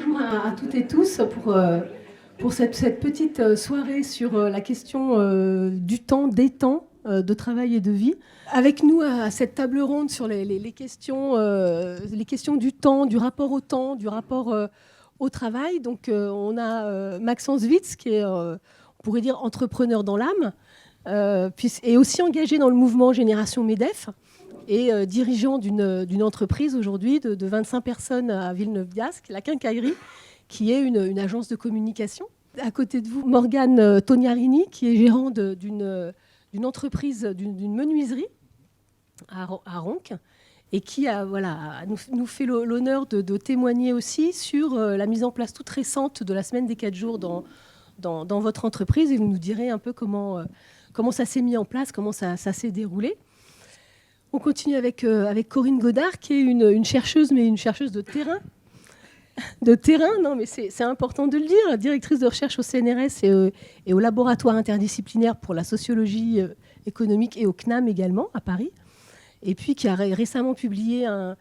bonjour à toutes et tous pour cette petite soirée sur la question du temps, des temps de travail et de vie. Avec nous à cette table ronde sur les questions du temps, du rapport au temps, du rapport au travail. Donc on a Maxence Witz qui est, on pourrait dire, entrepreneur dans l'âme, et aussi engagé dans le mouvement Génération MEDEF, et dirigeant d'une entreprise aujourd'hui de 25 personnes à Villeneuve-d'Ascq, la Quincaillerie, qui est une agence de communication. À côté de vous, Morgane Tognarini, qui est gérant d'une entreprise, d'une menuiserie à Ronques, et qui nous fait l'honneur de témoigner aussi sur la mise en place toute récente de la semaine des 4 jours dans votre entreprise. Et vous nous direz un peu comment ça s'est mis en place, comment ça s'est déroulé. On continue avec Corinne Godard, qui est une chercheuse, mais une chercheuse de terrain. Non, mais c'est important de le dire, directrice de recherche au CNRS et au laboratoire interdisciplinaire pour la sociologie économique et au CNAM également, à Paris. Et puis qui a récemment publié un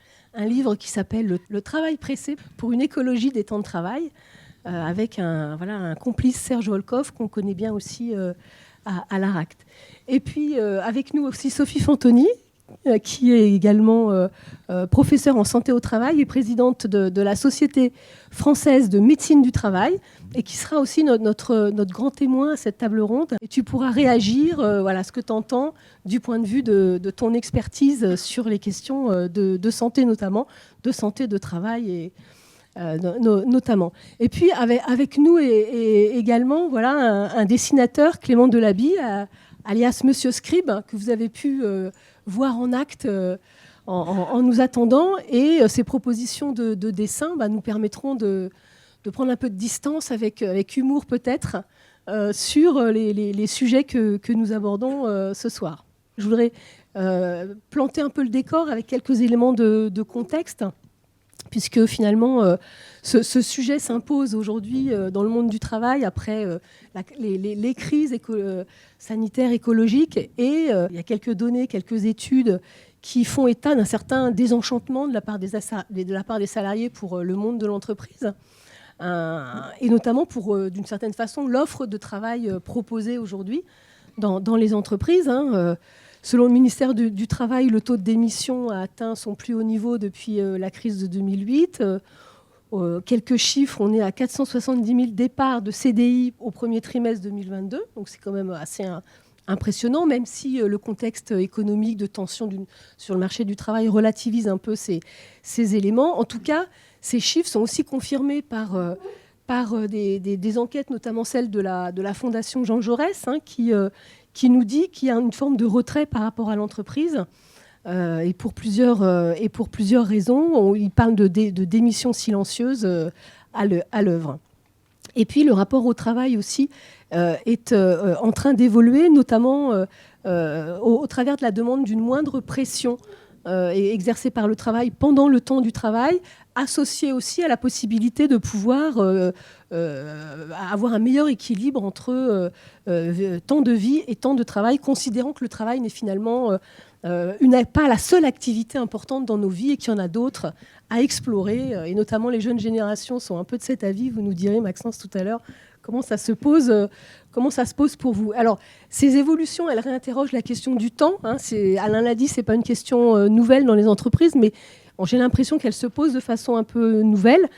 livre qui s'appelle « Le travail pressé pour une écologie des temps de travail », avec un complice, Serge Volkov, qu'on connaît bien aussi à l'ARACT. Et puis avec nous aussi Sophie Fantoni, qui est également professeure en santé au travail et présidente de la Société française de médecine du travail, et qui sera aussi notre grand témoin à cette table ronde. Et tu pourras réagir à ce que tu entends du point de vue de ton expertise sur les questions de santé notamment, de santé de travail et notamment. Et puis avec nous et également un dessinateur, Clément Delaby, alias Monsieur Scribe, que vous avez pu voir en acte en nous attendant. Et ces propositions de dessin nous permettront de prendre un peu de distance avec humour peut-être sur les sujets que nous abordons ce soir. Je voudrais planter un peu le décor avec quelques éléments de contexte, puisque finalement ce sujet s'impose aujourd'hui dans le monde du travail après les crises sanitaires, écologiques, et il y a quelques données, quelques études qui font état d'un certain désenchantement de la part des salariés pour le monde de l'entreprise, et notamment pour, d'une certaine façon, l'offre de travail proposée aujourd'hui dans les entreprises. Selon le ministère du Travail, le taux de démission a atteint son plus haut niveau depuis la crise de 2008. Quelques chiffres, on est à 470 000 départs de CDI au premier trimestre 2022, donc c'est quand même assez impressionnant, même si le contexte économique de tension sur le marché du travail relativise un peu ces éléments. En tout cas, ces chiffres sont aussi confirmés par des enquêtes, notamment celle de la Fondation Jean Jaurès, qui nous dit qu'il y a une forme de retrait par rapport à l'entreprise, et pour plusieurs raisons. Il parle de démission silencieuse à l'œuvre. Et puis le rapport au travail aussi est en train d'évoluer, notamment au travers de la demande d'une moindre pression exercée par le travail pendant le temps du travail, associée aussi à la possibilité de pouvoir avoir un meilleur équilibre entre temps de vie et temps de travail, considérant que le travail n'est finalement pas la seule activité importante dans nos vies, et qu'il y en a d'autres à explorer. Et notamment les jeunes générations sont un peu de cet avis. Vous nous direz, Maxence, tout à l'heure, comment ça se pose pour vous. Alors, ces évolutions, elles réinterrogent la question du temps. Alain l'a dit, ce n'est pas une question nouvelle dans les entreprises, mais j'ai l'impression qu'elle se pose de façon un peu nouvelle.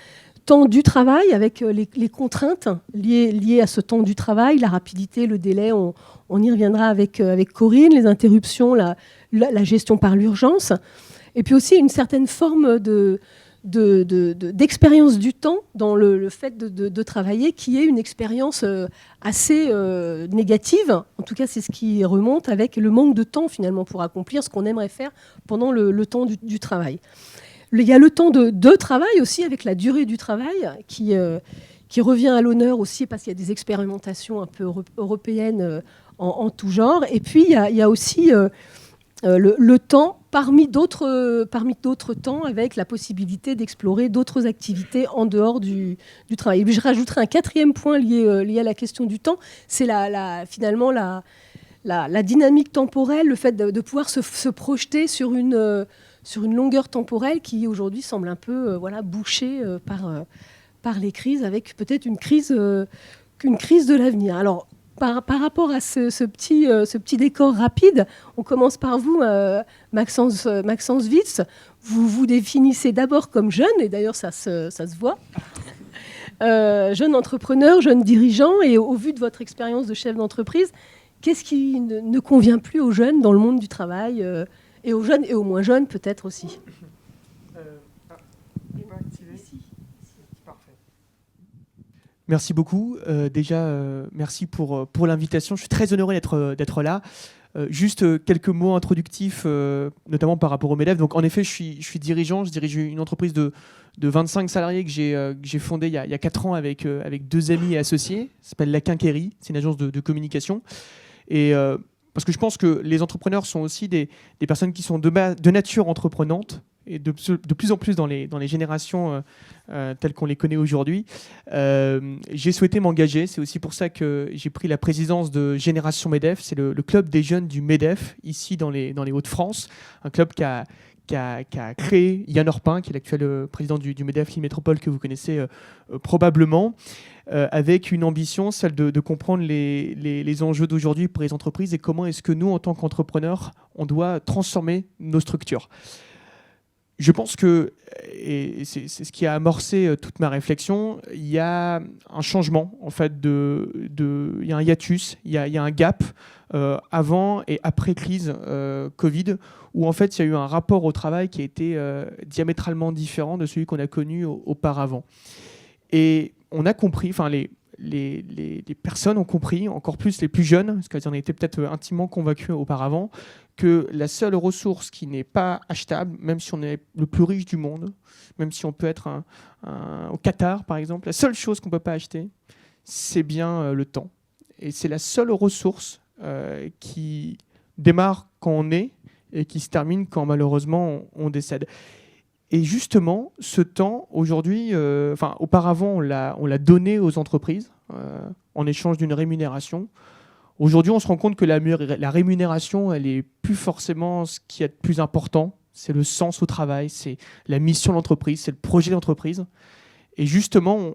Temps du travail, avec les contraintes liées à ce temps du travail, la rapidité, le délai, on y reviendra avec Corinne, les interruptions, la gestion par l'urgence, et puis aussi une certaine forme d'expérience du temps dans le fait de travailler, qui est une expérience assez négative. En tout cas, c'est ce qui remonte, avec le manque de temps finalement pour accomplir ce qu'on aimerait faire pendant le temps du travail. Il y a le temps de travail aussi, avec la durée du travail qui revient à l'honneur aussi, parce qu'il y a des expérimentations un peu européennes en tout genre. Et puis il y a aussi le temps parmi d'autres temps, avec la possibilité d'explorer d'autres activités en dehors du travail. Et puis je rajouterai un quatrième point lié à la question du temps, c'est finalement la dynamique temporelle, le fait de pouvoir se projeter sur une longueur temporelle qui aujourd'hui semble un peu bouchée par les crises, avec peut-être une crise de l'avenir. Alors, par rapport à ce petit décor rapide, on commence par vous, Maxence Witz. Vous vous définissez d'abord comme jeune, et d'ailleurs ça se voit. Jeune entrepreneur, jeune dirigeant, et au vu de votre expérience de chef d'entreprise, qu'est-ce qui ne convient plus aux jeunes dans le monde du travail, et aux jeunes et aux moins jeunes peut-être aussi? Merci beaucoup. Merci pour l'invitation. Je suis très honoré d'être là. Juste quelques mots introductifs, notamment par rapport au MEDEF. Donc, en effet, je suis dirigeant. Je dirige une entreprise de 25 salariés que j'ai fondée il y a 4 ans avec 2 amis et associés. Ça s'appelle La Quincaillerie. C'est une agence de communication. Et parce que je pense que les entrepreneurs sont aussi des personnes qui sont de nature entreprenante, et de plus en plus dans les générations telles qu'on les connaît aujourd'hui. J'ai souhaité m'engager. C'est aussi pour ça que j'ai pris la présidence de Génération MEDEF. C'est le club des jeunes du MEDEF, ici dans les Hauts-de-France. Un club qu'a créé Yann Orpin, qui est l'actuel président du MEDEF Lille Métropole, que vous connaissez probablement, avec une ambition, celle de comprendre les enjeux d'aujourd'hui pour les entreprises et comment est-ce que nous, en tant qu'entrepreneurs, on doit transformer nos structures. Je pense que, et c'est ce qui a amorcé toute ma réflexion, il y a un changement, en fait, il y a un hiatus, il y a un gap avant et après crise Covid, où en fait il y a eu un rapport au travail qui a été diamétralement différent de celui qu'on a connu auparavant. Et on a compris, enfin les personnes ont compris, encore plus les plus jeunes, parce qu'ils en étaient peut-être intimement convaincus auparavant, que la seule ressource qui n'est pas achetable, même si on est le plus riche du monde, même si on peut être au Qatar par exemple, la seule chose qu'on ne peut pas acheter, c'est bien le temps. Et c'est la seule ressource qui démarre quand on est et qui se termine quand malheureusement on décède. Et justement, ce temps, aujourd'hui, auparavant, on l'a donné aux entreprises en échange d'une rémunération. Aujourd'hui, on se rend compte que la rémunération, elle n'est plus forcément ce qui est le plus important. C'est le sens au travail, c'est la mission de l'entreprise, c'est le projet de l'entreprise. Et justement,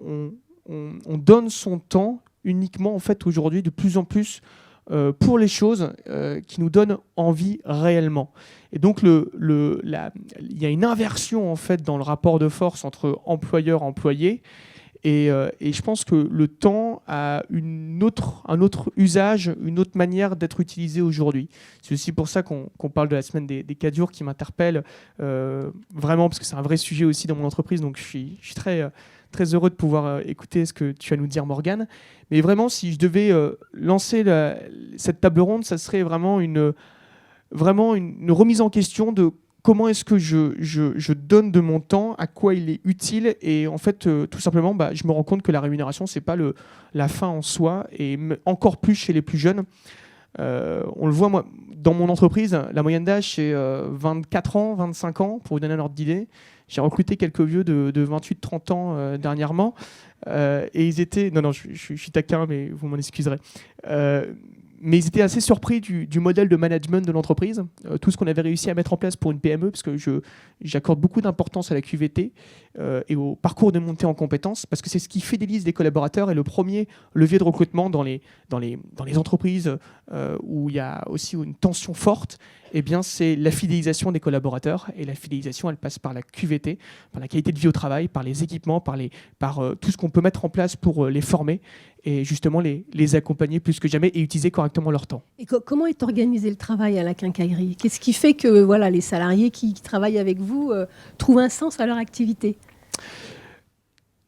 on donne son temps uniquement, en fait, aujourd'hui, de plus en plus pour les choses qui nous donnent envie réellement. Et donc, il y a une inversion, en fait, dans le rapport de force entre employeur-employé. Et je pense que le temps a un autre usage, une autre manière d'être utilisé aujourd'hui. C'est aussi pour ça qu'on parle de la semaine des 4 jours qui m'interpelle vraiment, parce que c'est un vrai sujet aussi dans mon entreprise. Donc je suis très, très heureux de pouvoir écouter ce que tu as à nous dire, Morgane. Mais vraiment, si je devais lancer cette table ronde, ça serait vraiment une remise en question de comment est-ce que je donne de mon temps, à quoi il est utile. Et en fait, tout simplement, je me rends compte que la rémunération, ce n'est pas la fin en soi, et encore plus chez les plus jeunes. On le voit, moi, dans mon entreprise, la moyenne d'âge, c'est 24 ans, 25 ans, pour vous donner un ordre d'idée. J'ai recruté quelques vieux de 28-30 ans dernièrement. Et ils étaient... Non, je suis taquin, mais vous m'en excuserez. Mais ils étaient assez surpris du modèle de management de l'entreprise, tout ce qu'on avait réussi à mettre en place pour une PME, parce que j'accorde beaucoup d'importance à la QVT et au parcours de montée en compétences, parce que c'est ce qui fidélise les collaborateurs et le premier levier de recrutement dans les entreprises où il y a aussi une tension forte. Eh bien, c'est la fidélisation des collaborateurs. Et la fidélisation, elle passe par la QVT, par la qualité de vie au travail, par les équipements, par tout ce qu'on peut mettre en place pour les former et justement les accompagner plus que jamais et utiliser correctement leur temps. Et comment est organisé le travail à la quincaillerie? Qu'est-ce qui fait que les salariés qui travaillent avec vous trouvent un sens à leur activité?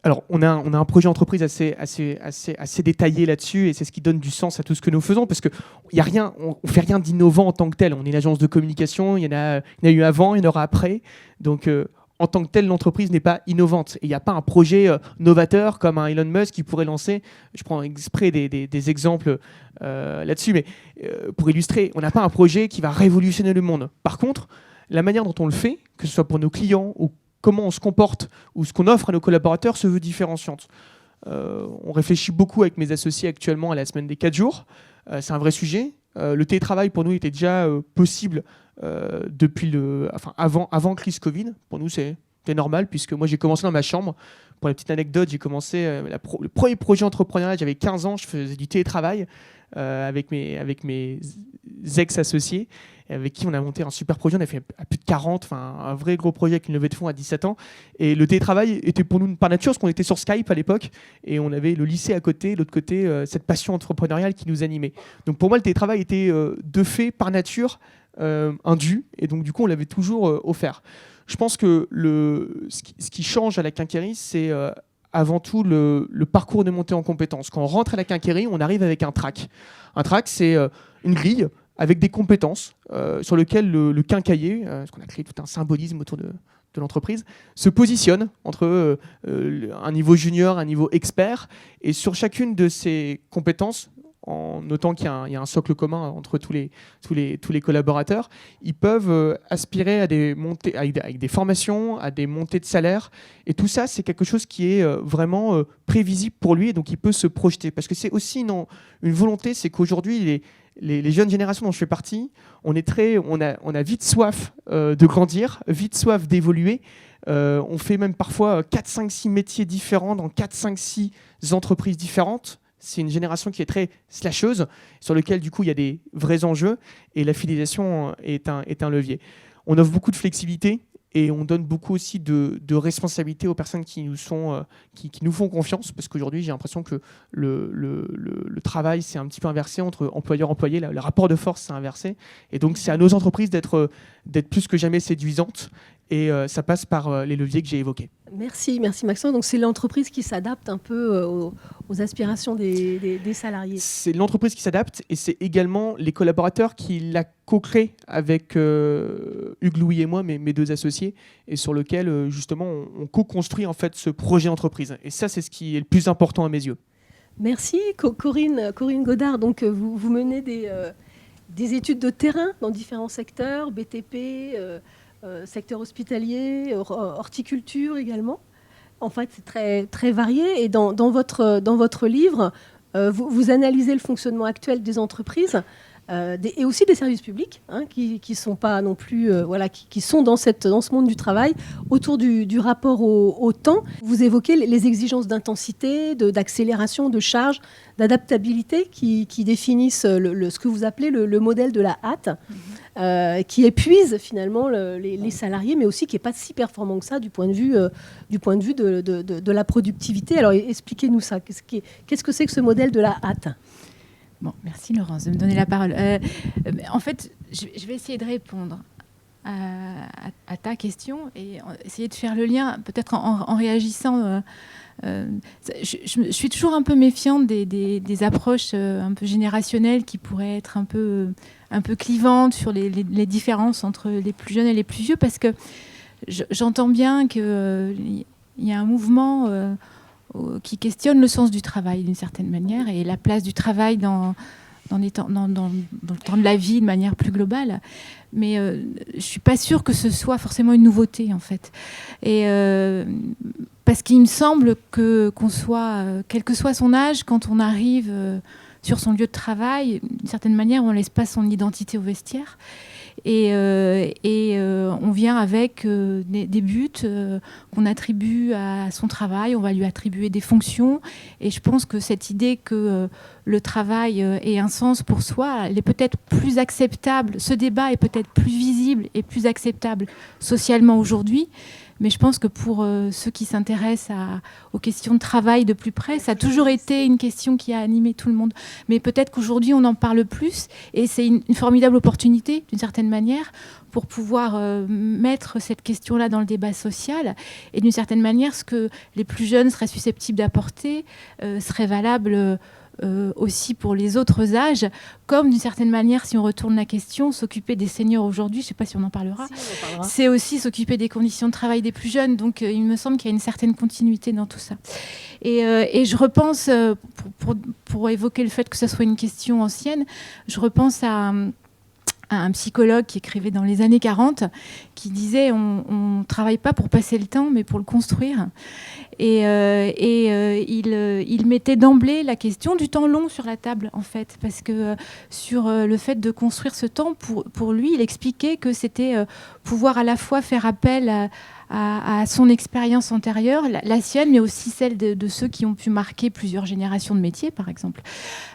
Alors, on a un projet entreprise assez détaillé là-dessus, et c'est ce qui donne du sens à tout ce que nous faisons, parce qu'on ne fait rien d'innovant en tant que tel. On est une agence de communication, il y en a eu avant, il y en aura après. Donc, en tant que tel, l'entreprise n'est pas innovante. Et il n'y a pas un projet novateur comme un Elon Musk qui pourrait lancer. Je prends exprès des exemples là-dessus, mais pour illustrer, on n'a pas un projet qui va révolutionner le monde. Par contre, la manière dont on le fait, que ce soit pour nos clients ou comment on se comporte ou ce qu'on offre à nos collaborateurs se veut différenciante. On réfléchit beaucoup avec mes associés actuellement à la semaine des 4 jours. C'est un vrai sujet. Le télétravail pour nous était déjà possible depuis avant crise Covid. Pour nous, c'est C'était normal, puisque moi, j'ai commencé dans ma chambre. Pour la petite anecdote, j'ai commencé le premier projet entrepreneurial, j'avais 15 ans, je faisais du télétravail avec mes ex-associés, avec qui on a monté un super projet. On a fait à plus de 40, un vrai gros projet avec une levée de fonds à 17 ans. Et le télétravail était pour nous par nature, parce qu'on était sur Skype à l'époque, et on avait le lycée à côté, l'autre côté, cette passion entrepreneuriale qui nous animait. Donc pour moi, le télétravail était de fait, par nature, un dû, et donc du coup, on l'avait toujours offert. Je pense que ce qui change à la Quinquérie, c'est avant tout le parcours de montée en compétences. Quand on rentre à la Quinquérie, on arrive avec un track. Un track, c'est une grille avec des compétences sur lesquelles le quincailler, parce qu'on a créé tout un symbolisme autour de l'entreprise, se positionne entre un niveau junior, un niveau expert, et sur chacune de ces compétences, en notant qu'il y a un socle commun entre tous les collaborateurs, ils peuvent aspirer à des montées, avec des formations, à des montées de salaire. Et tout ça, c'est quelque chose qui est vraiment prévisible pour lui, et donc il peut se projeter. Parce que c'est aussi une volonté, c'est qu'aujourd'hui, les jeunes générations dont je fais partie, on a vite soif de grandir, vite soif d'évoluer. On fait même parfois 4, 5, 6 métiers différents dans 4, 5, 6 entreprises différentes. C'est une génération qui est très slasheuse, sur laquelle du coup il y a des vrais enjeux, et la fidélisation est un levier. On offre beaucoup de flexibilité, et on donne beaucoup aussi de responsabilité aux personnes qui nous font confiance, parce qu'aujourd'hui j'ai l'impression que le travail c'est un petit peu inversé entre employeur-employé, le rapport de force c'est inversé, et donc c'est à nos entreprises d'être plus que jamais séduisantes, et ça passe par les leviers que j'ai évoqués. Merci Maxence. Donc c'est l'entreprise qui s'adapte un peu aux aspirations des salariés. C'est l'entreprise qui s'adapte, et c'est également les collaborateurs qui la co-créent avec Hugues Louis et moi, mes deux associés, et sur lequel justement on co-construit en fait ce projet entreprise. Et ça, c'est ce qui est le plus important à mes yeux. Merci Corinne Godard. Donc vous menez des études de terrain dans différents secteurs, BTP, secteur hospitalier, horticulture également. En fait, c'est très, très varié. Et dans votre livre, vous analysez le fonctionnement actuel des entreprises et aussi des services publics, qui sont pas non plus, qui sont dans ce monde du travail, autour du rapport au temps. Vous évoquez les exigences d'intensité, d'accélération, de charge, d'adaptabilité qui définissent ce que vous appelez le modèle de la hâte, qui épuise finalement les salariés, mais aussi qui n'est pas si performant que ça du point de vue de la productivité. Alors expliquez-nous ça. Qu'est-ce que c'est que ce modèle de la hâte ? Bon, merci Laurence de me donner la parole. En fait, je vais essayer de répondre à ta question et essayer de faire le lien, peut-être en réagissant. Je suis toujours un peu méfiante des approches un peu générationnelles qui pourraient être un peu clivantes sur les différences entre les plus jeunes et les plus vieux, parce que j'entends bien qu'il y a un mouvement qui questionne le sens du travail d'une certaine manière et la place du travail dans le temps de la vie de manière plus globale. Mais je ne suis pas sûre que ce soit forcément une nouveauté, en fait. Et parce qu'il me semble qu'on soit, quel que soit son âge, quand on arrive sur son lieu de travail, d'une certaine manière, on ne laisse pas son identité au vestiaire. Et on vient avec des buts qu'on attribue à son travail, on va lui attribuer des fonctions. Et je pense que cette idée que le travail ait un sens pour soi, elle est peut-être plus acceptable. Ce débat est peut-être plus visible et plus acceptable socialement aujourd'hui. Mais je pense que pour ceux qui s'intéressent aux questions de travail de plus près, ça a toujours été une question qui a animé tout le monde. Mais peut-être qu'aujourd'hui, on en parle plus. Et c'est une formidable opportunité, d'une certaine manière, pour pouvoir mettre cette question-là dans le débat social. Et d'une certaine manière, ce que les plus jeunes seraient susceptibles d'apporter serait valable aussi pour les autres âges, comme d'une certaine manière, si on retourne la question, s'occuper des seniors aujourd'hui, je ne sais pas si on en parlera, c'est aussi s'occuper des conditions de travail des plus jeunes. Donc il me semble qu'il y a une certaine continuité dans tout ça. Et je repense, pour évoquer le fait que ce soit une question ancienne, je repense à un psychologue qui écrivait dans les années 40, qui disait on ne travaille pas pour passer le temps, mais pour le construire. il mettait d'emblée la question du temps long sur la table, en fait, parce que sur le fait de construire ce temps, pour lui, il expliquait que c'était pouvoir à la fois faire appel à son expérience antérieure, la sienne, mais aussi celle de ceux qui ont pu marquer plusieurs générations de métiers, par exemple.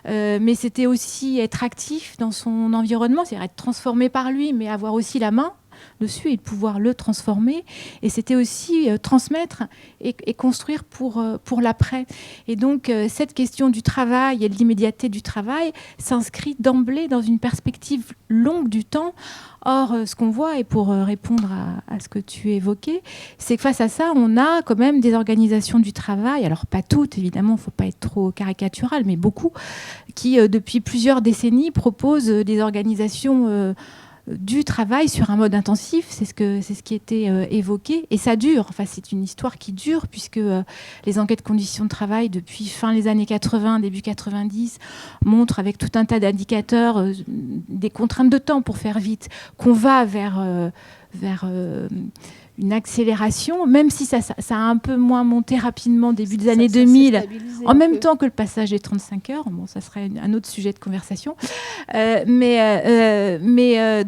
Mais c'était aussi être actif dans son environnement, c'est-à-dire être transformé par lui, mais avoir aussi la main dessus et de pouvoir le transformer. Et c'était aussi transmettre et construire pour l'après. Et donc, cette question du travail et de l'immédiateté du travail s'inscrit d'emblée dans une perspective longue du temps. Or, ce qu'on voit, et pour répondre à ce que tu évoquais, c'est que face à ça, on a quand même des organisations du travail, alors pas toutes, évidemment, il ne faut pas être trop caricatural, mais beaucoup, qui, depuis plusieurs décennies, proposent des organisations du travail sur un mode intensif, c'est ce qui était évoqué, et ça dure, enfin c'est une histoire qui dure, puisque les enquêtes conditions de travail depuis fin les années 80, début 90, montrent avec tout un tas d'indicateurs, des contraintes de temps pour faire vite, qu'on va vers une accélération, même si ça a un peu moins monté rapidement début des années 2000, en même temps que le passage des 35 heures. Bon, ça serait un autre sujet de conversation.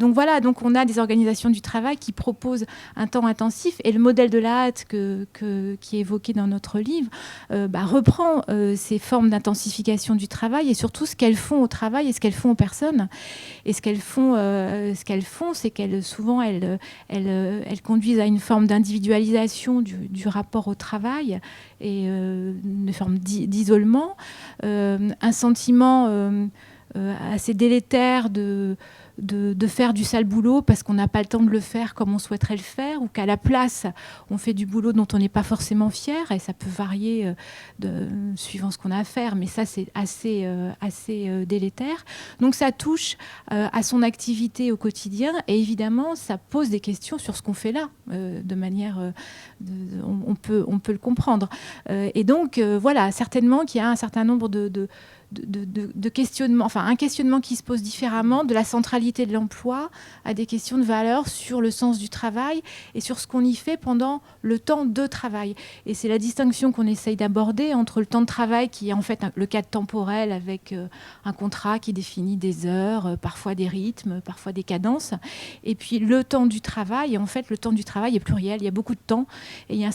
Donc voilà, donc on a des organisations du travail qui proposent un temps intensif, et le modèle de la hâte qui est évoqué dans notre livre reprend ces formes d'intensification du travail, et surtout ce qu'elles font au travail et ce qu'elles font aux personnes. Et ce qu'elles font, c'est qu'elles souvent elles conduisent à une forme d'individualisation du rapport au travail et une forme d'isolement, un sentiment assez délétère de faire du sale boulot parce qu'on n'a pas le temps de le faire comme on souhaiterait le faire, ou qu'à la place, on fait du boulot dont on n'est pas forcément fier, et ça peut varier suivant ce qu'on a à faire, mais ça, c'est assez délétère. Donc, ça touche à son activité au quotidien, et évidemment, ça pose des questions sur ce qu'on fait là, de manière... on peut le comprendre. Et donc, voilà, certainement qu'il y a un certain nombre de questionnements, enfin un questionnement qui se pose différemment de la centralité de l'emploi à des questions de valeur sur le sens du travail et sur ce qu'on y fait pendant le temps de travail. Et c'est la distinction qu'on essaye d'aborder entre le temps de travail, qui est en fait le cadre temporel avec un contrat qui définit des heures, parfois des rythmes, parfois des cadences, et puis le temps du travail. Et en fait, le temps du travail est pluriel, il y a beaucoup de temps, et il y a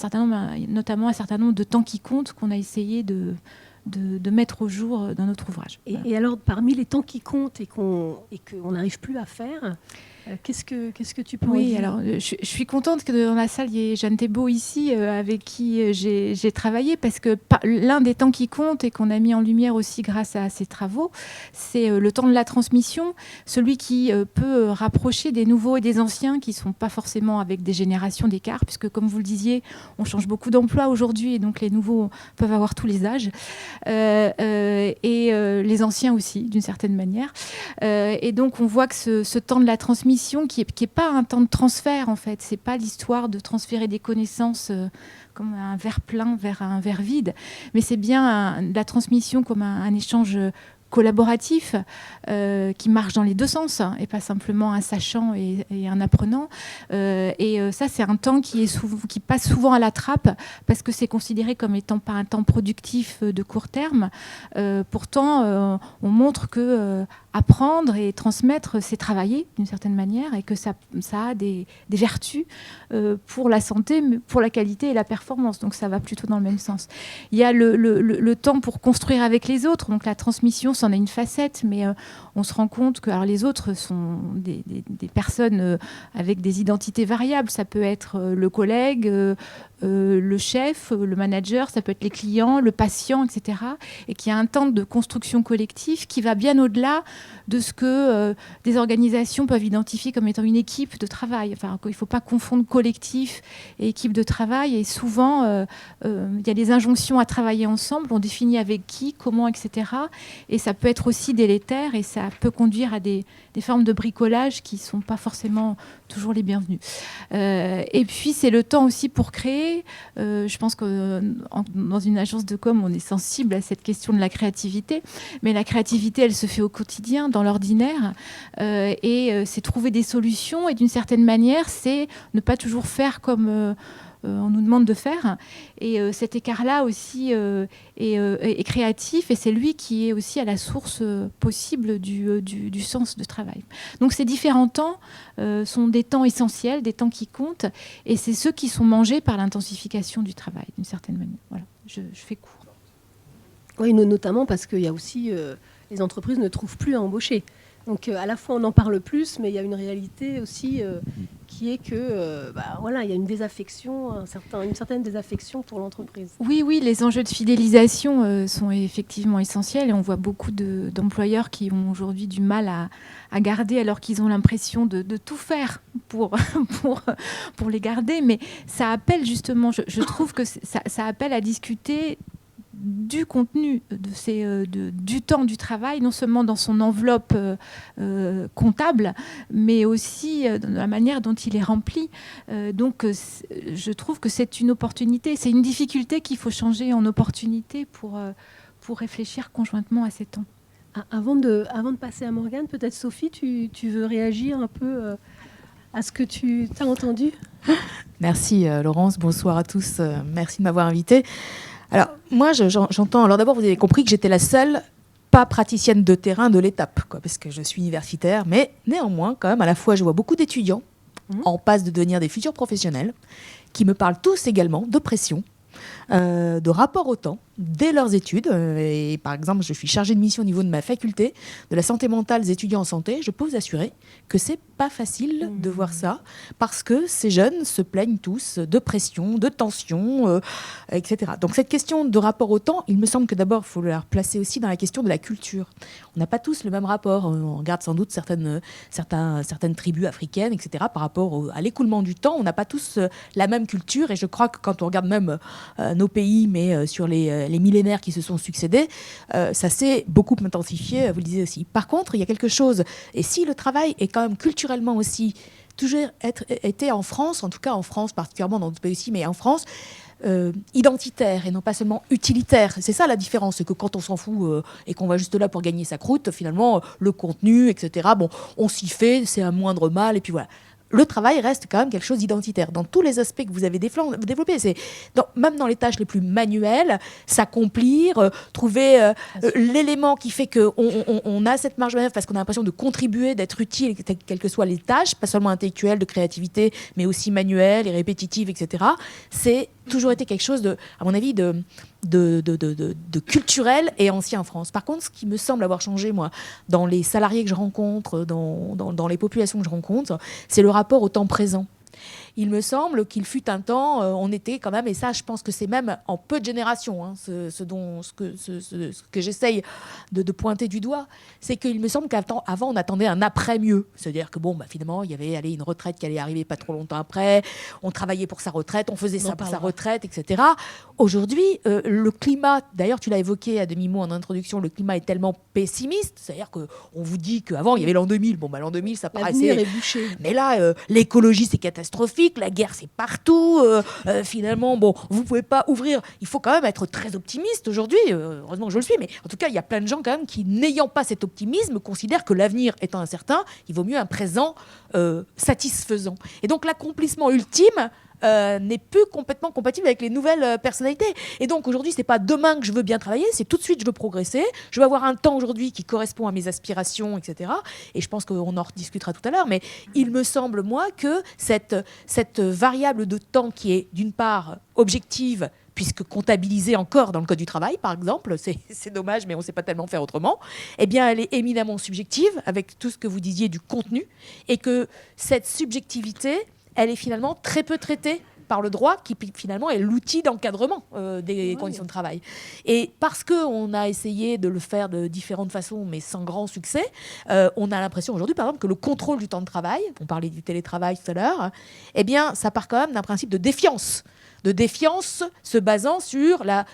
notamment un certain nombre de temps qui comptent qu'on a essayé de mettre au jour dans notre ouvrage. Et alors, parmi les temps qui comptent et qu'on n'arrive plus à faire, qu'est-ce que tu peux dire ? Alors, je suis contente que dans la salle, il y ait Jeanne Thébault ici, avec qui j'ai travaillé, parce que l'un des temps qui compte et qu'on a mis en lumière aussi grâce à ses travaux, c'est le temps de la transmission, celui qui peut rapprocher des nouveaux et des anciens, qui ne sont pas forcément avec des générations d'écart, puisque comme vous le disiez, on change beaucoup d'emplois aujourd'hui, et donc les nouveaux peuvent avoir tous les âges, et les anciens aussi, d'une certaine manière. Et donc, on voit que ce temps de la transmission, qui est pas un temps de transfert, en fait, c'est pas l'histoire de transférer des connaissances comme un verre plein vers un verre vide, mais c'est bien la transmission comme un échange collaboratif qui marche dans les deux sens, et pas simplement un sachant et un apprenant. Ça, c'est un temps qui passe souvent à la trappe, parce que c'est considéré comme étant pas un temps productif de court terme. Pourtant, on montre que apprendre et transmettre, c'est travailler d'une certaine manière, et que ça a des vertus pour la santé, pour la qualité et la performance. Donc ça va plutôt dans le même sens. Il y a le temps pour construire avec les autres. Donc la transmission, c'en est une facette, mais on se rend compte que les autres sont des personnes avec des identités variables. Ça peut être le collègue, le chef, le manager, ça peut être les clients, le patient, etc. Et qu'il y a un temps de construction collective qui va bien au-delà de ce que des organisations peuvent identifier comme étant une équipe de travail. Enfin, il ne faut pas confondre collectif et équipe de travail. Et souvent, il y a des injonctions à travailler ensemble. On définit avec qui, comment, etc. Et ça peut être aussi délétère, et ça peut conduire à des formes de bricolage qui ne sont pas forcément toujours les bienvenues. Et puis, c'est le temps aussi pour créer. Je pense que dans une agence de com, on est sensible à cette question de la créativité. Mais la créativité, elle se fait au quotidien, dans l'ordinaire. Et c'est trouver des solutions. Et d'une certaine manière, c'est ne pas toujours faire comme on nous demande de faire. Et cet écart-là aussi est créatif, et c'est lui qui est aussi à la source possible du sens de travail. Donc ces différents temps sont des temps essentiels, des temps qui comptent, et c'est ceux qui sont mangés par l'intensification du travail, d'une certaine manière. Voilà, je fais court. Oui, notamment parce qu'il y a aussi... les entreprises ne trouvent plus à embaucher. Donc à la fois on en parle plus, mais il y a une réalité aussi qui est que voilà, il y a une désaffection, une certaine désaffection pour l'entreprise. Oui, les enjeux de fidélisation sont effectivement essentiels, et on voit beaucoup d'employeurs qui ont aujourd'hui du mal à garder, alors qu'ils ont l'impression de tout faire pour les garder. Mais ça appelle justement, je trouve que ça appelle à discuter du contenu du temps du travail, non seulement dans son enveloppe comptable, mais aussi dans la manière dont il est rempli. Donc, je trouve que c'est une opportunité, c'est une difficulté qu'il faut changer en opportunité pour réfléchir conjointement à ces temps. Avant de passer à Morgane, peut-être Sophie, tu veux réagir un peu à ce que tu as entendu ? Merci Laurence, bonsoir à tous, merci de m'avoir invitée. Alors, moi, j'entends... Alors d'abord, vous avez compris que j'étais la seule pas praticienne de terrain de l'étape, parce que je suis universitaire, mais néanmoins, quand même, à la fois, je vois beaucoup d'étudiants en passe de devenir des futurs professionnels qui me parlent tous également de pression, de rapport au temps, dès leurs études. Et par exemple, je suis chargée de mission au niveau de ma faculté de la santé mentale des étudiants en santé. Je peux vous assurer que c'est pas facile de voir ça, parce que ces jeunes se plaignent tous de pression, de tension, etc. Donc cette question de rapport au temps, il me semble que d'abord, il faut la replacer aussi dans la question de la culture. On n'a pas tous le même rapport. On regarde sans doute certaines tribus africaines, etc. Par rapport à l'écoulement du temps, on n'a pas tous la même culture. Et je crois que quand on regarde même nos pays, mais sur les millénaires qui se sont succédés, ça s'est beaucoup intensifié, vous le disiez aussi. Par contre, il y a quelque chose, et si le travail est quand même culturellement aussi, toujours été en France, en tout cas en France particulièrement, dans d'autres pays aussi, mais en France, identitaire et non pas seulement utilitaire. C'est ça la différence, c'est que quand on s'en fout et qu'on va juste là pour gagner sa croûte, finalement, le contenu, etc., bon, on s'y fait, c'est un moindre mal, et puis voilà. Le travail reste quand même quelque chose d'identitaire. Dans tous les aspects que vous avez développés, même dans les tâches les plus manuelles, s'accomplir, trouver l'élément qui fait qu'on a cette marge de manœuvre parce qu'on a l'impression de contribuer, d'être utile, quelles que soient les tâches, pas seulement intellectuelles, de créativité, mais aussi manuelles et répétitives, etc. C'est toujours été quelque chose, à mon avis, de culturel et ancien en France. Par contre, ce qui me semble avoir changé, moi, dans les salariés que je rencontre, dans les populations que je rencontre, c'est le rapport au temps présent. Il me semble qu'il fut un temps, on était quand même, et ça je pense que c'est même en peu de générations, ce que j'essaye de pointer du doigt, c'est qu'il me semble qu'avant on attendait un après mieux. C'est-à-dire que finalement il y avait une retraite qui allait arriver pas trop longtemps après, on travaillait pour sa retraite, on faisait ça pour sa retraite, etc. Aujourd'hui, le climat, d'ailleurs tu l'as évoqué à demi-mot en introduction, le climat est tellement pessimiste, c'est-à-dire qu'on vous dit qu'avant il y avait l'an 2000, l'an 2000 ça paraissait... L'avenir est bouché. Mais là, l'écologie c'est catastrophique, la guerre c'est partout, finalement vous pouvez pas ouvrir, il faut quand même être très optimiste aujourd'hui, heureusement que je le suis, mais en tout cas il y a plein de gens quand même qui, n'ayant pas cet optimisme, considèrent que l'avenir étant incertain, il vaut mieux un présent satisfaisant. Et donc l'accomplissement ultime n'est plus complètement compatible avec les nouvelles personnalités. Et donc aujourd'hui, c'est pas demain que je veux bien travailler, c'est tout de suite je veux progresser, je veux avoir un temps aujourd'hui qui correspond à mes aspirations, etc. Et je pense qu'on en rediscutera tout à l'heure, mais il me semble, moi, que cette variable de temps qui est d'une part objective, puisque comptabilisée encore dans le Code du travail, par exemple, c'est dommage, mais on ne sait pas tellement faire autrement, eh bien, elle est éminemment subjective, avec tout ce que vous disiez du contenu, et que cette subjectivité, elle est finalement très peu traitée par le droit, qui finalement est l'outil d'encadrement des conditions de travail. Et parce qu'on a essayé de le faire de différentes façons, mais sans grand succès, on a l'impression aujourd'hui, par exemple, que le contrôle du temps de travail, on parlait du télétravail tout à l'heure, eh bien, ça part quand même d'un principe de défiance se basant sur la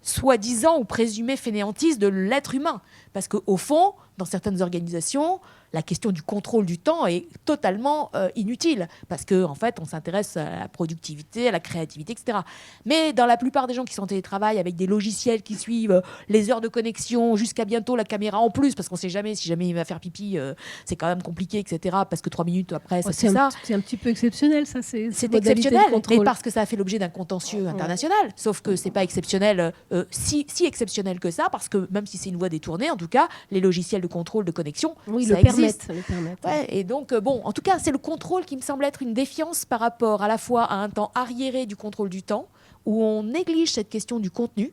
soi-disant ou présumée fainéantise de l'être humain. Parce qu'au fond, dans certaines organisations, la question du contrôle du temps est totalement inutile, parce qu'en fait, on s'intéresse à la productivité, à la créativité, etc. Mais dans la plupart des gens qui sont en télétravail, avec des logiciels qui suivent les heures de connexion, jusqu'à bientôt la caméra en plus, parce qu'on ne sait jamais si jamais il va faire pipi, c'est quand même compliqué, etc. Parce que 3 minutes après, ça, c'est ça. C'est un petit peu exceptionnel, ça. C'est exceptionnel, mais parce que ça a fait l'objet d'un contentieux international. Sauf que c'est pas exceptionnel, si exceptionnel que ça, parce que même si c'est une voie détournée, en tout cas, les logiciels de contrôle de connexion, ça existe. Le permettent. Ouais, et donc, en tout cas, c'est le contrôle qui me semble être une défiance par rapport à la fois à un temps arriéré du contrôle du temps, où on néglige cette question du contenu,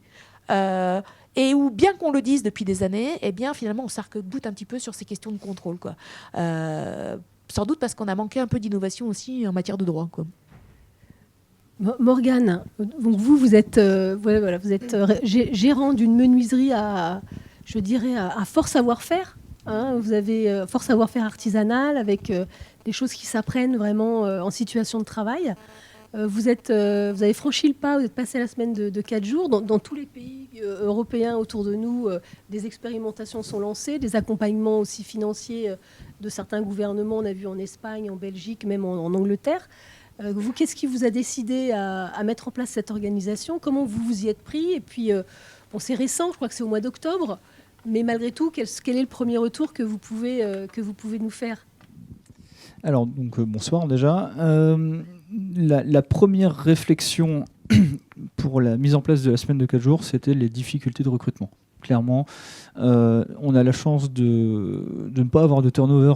et où, bien qu'on le dise depuis des années, eh bien, finalement, on s'arc-boute un petit peu sur ces questions de contrôle, quoi. Sans doute parce qu'on a manqué un peu d'innovation aussi en matière de droit, quoi. Morgane, donc vous êtes, gérant d'une menuiserie à fort savoir-faire. Hein, vous avez fort savoir-faire artisanal avec des choses qui s'apprennent vraiment en situation de travail. Vous avez franchi le pas, vous êtes passé la semaine de 4 jours. Dans tous les pays européens autour de nous, des expérimentations sont lancées, des accompagnements aussi financiers de certains gouvernements. On a vu en Espagne, en Belgique, même en Angleterre. Vous, qu'est-ce qui vous a décidé à mettre en place cette organisation? Comment vous vous y êtes pris? Et puis, c'est récent, je crois que c'est au mois d'octobre. Mais malgré tout, quel est le premier retour que vous pouvez nous faire? Alors, donc, bonsoir déjà. La première réflexion pour la mise en place de la semaine de 4 jours, c'était les difficultés de recrutement. Clairement, on a la chance de ne pas avoir de turnover,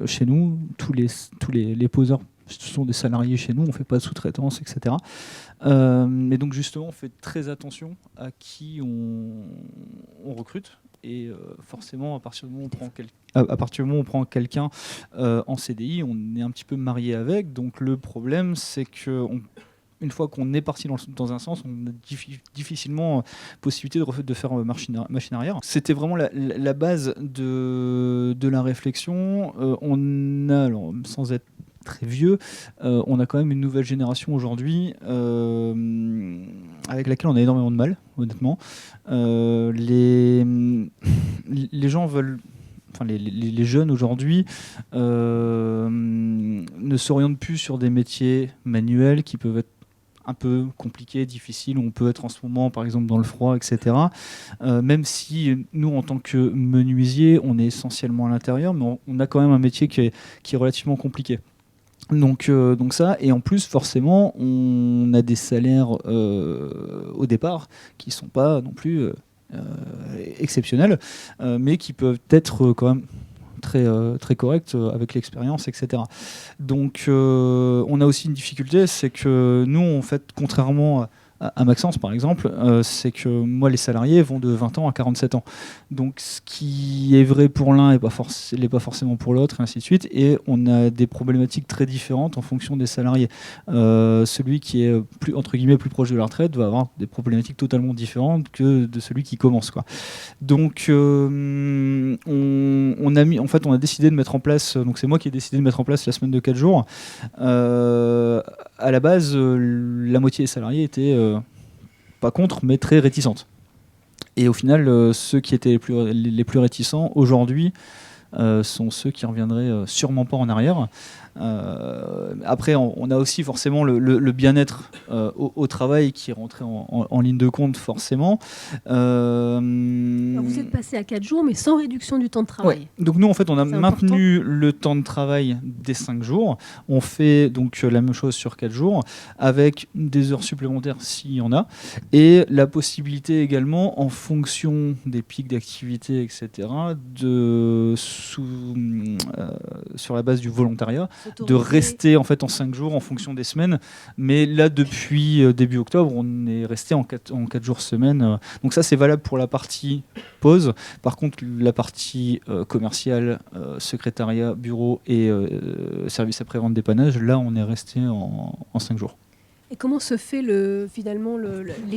chez nous. Tous les poseurs, ce sont des salariés chez nous, on ne fait pas de sous-traitance, etc. Mais donc justement, on fait très attention à qui on recrute. Et forcément, à partir du moment où on prend quelqu'un en CDI, on est un petit peu marié avec. Donc le problème, c'est qu'une fois qu'on est parti dans un sens, on a difficilement possibilité de faire machine arrière. C'était vraiment la base de la réflexion. On a, alors, sans être très vieux, on a quand même une nouvelle génération aujourd'hui avec laquelle on a énormément de mal, honnêtement. Les gens veulent... Enfin, les jeunes aujourd'hui ne s'orientent plus sur des métiers manuels qui peuvent être un peu compliqués, difficiles, où on peut être en ce moment, par exemple, dans le froid, etc. Même si nous, en tant que menuisier, on est essentiellement à l'intérieur, mais on a quand même un métier qui est relativement compliqué. Donc ça, et en plus forcément on a des salaires au départ qui sont pas non plus exceptionnels, mais qui peuvent être quand même très corrects avec l'expérience, etc. Donc on a aussi une difficulté, c'est que nous, en fait, contrairement à Maxence par exemple, c'est que moi les salariés vont de 20 ans à 47 ans. Donc ce qui est vrai pour l'un n'est pas forcément pour l'autre, et ainsi de suite. Et on a des problématiques très différentes en fonction des salariés. Celui qui est entre guillemets plus proche de la retraite va avoir des problématiques totalement différentes que de celui qui commence, quoi. Donc on a décidé de mettre en place, donc c'est moi qui ai décidé de mettre en place la semaine de 4 jours. À la base, la moitié des salariés étaient pas contre, mais très réticentes. Et au final, ceux qui étaient les plus réticents aujourd'hui sont ceux qui reviendraient sûrement pas en arrière. Après, on a aussi forcément le bien-être au travail qui est rentré en ligne de compte, forcément. Alors vous êtes passé à 4 jours, mais sans réduction du temps de travail. Ouais. Donc nous, en fait, on a maintenu le temps de travail des 5 jours. On fait donc la même chose sur 4 jours, avec des heures supplémentaires s'il y en a, et la possibilité également, en fonction des pics d'activité, etc., sur la base du volontariat, de rester en fait en 5 jours en fonction des semaines. Mais là, depuis début octobre, on est resté en 4 jours semaine. Donc ça, c'est valable pour la partie pause. Par contre, la partie commerciale, secrétariat, bureau et service après-vente dépannage, là, on est resté en 5 jours. Et comment se fait les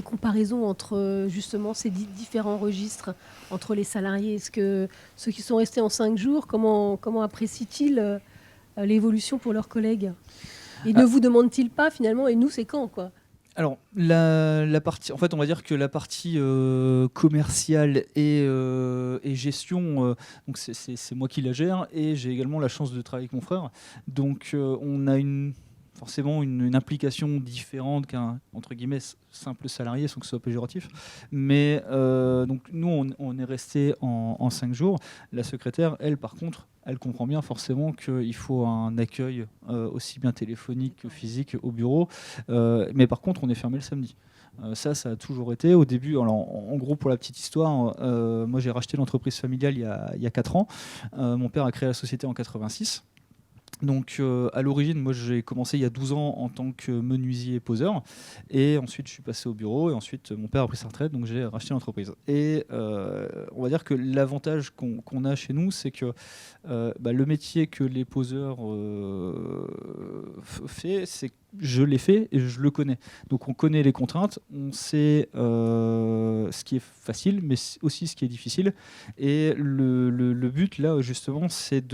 comparaisons entre justement ces différents registres entre les salariés? Est-ce que ceux qui sont restés en 5 jours, comment apprécient-ils l'évolution pour leurs collègues? Et ne vous demandent-ils pas finalement, et nous c'est quand, quoi? Alors, la partie, en fait, on va dire que la partie commerciale et gestion, donc c'est moi qui la gère, et j'ai également la chance de travailler avec mon frère. Donc, on a forcément une implication différente qu'un, entre guillemets, simple salarié, sans que ce soit péjoratif. Mais donc, nous, on est resté en 5 jours. La secrétaire, elle, par contre, elle comprend bien forcément qu'il faut un accueil aussi bien téléphonique que physique au bureau. Mais par contre, on est fermé le samedi. Ça a toujours été. Au début, alors, en gros, pour la petite histoire, moi j'ai racheté l'entreprise familiale il y a 4 ans. Mon père a créé la société en 86. Donc à l'origine, moi j'ai commencé il y a 12 ans en tant que menuisier et poseur, et ensuite je suis passé au bureau, et ensuite mon père a pris sa retraite, donc j'ai racheté l'entreprise. Et on va dire que l'avantage qu'on a chez nous, c'est que le métier que les poseurs fait, c'est que je l'ai fait et je le connais. Donc on connaît les contraintes, on sait ce qui est facile, mais aussi ce qui est difficile. Et le but là, justement, c'est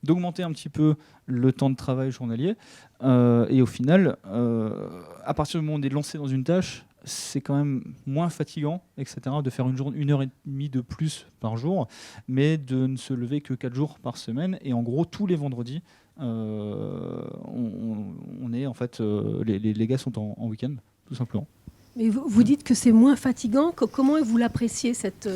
d'augmenter un petit peu le temps de travail journalier. Et au final, à partir du moment où on est lancé dans une tâche, c'est quand même moins fatigant, etc., de faire une heure et demie de plus par jour, mais de ne se lever que 4 jours par semaine. Et en gros, tous les vendredis, on est en fait, les gars sont en week-end, tout simplement. Mais vous dites que c'est moins fatigant. Comment vous l'appréciez, cette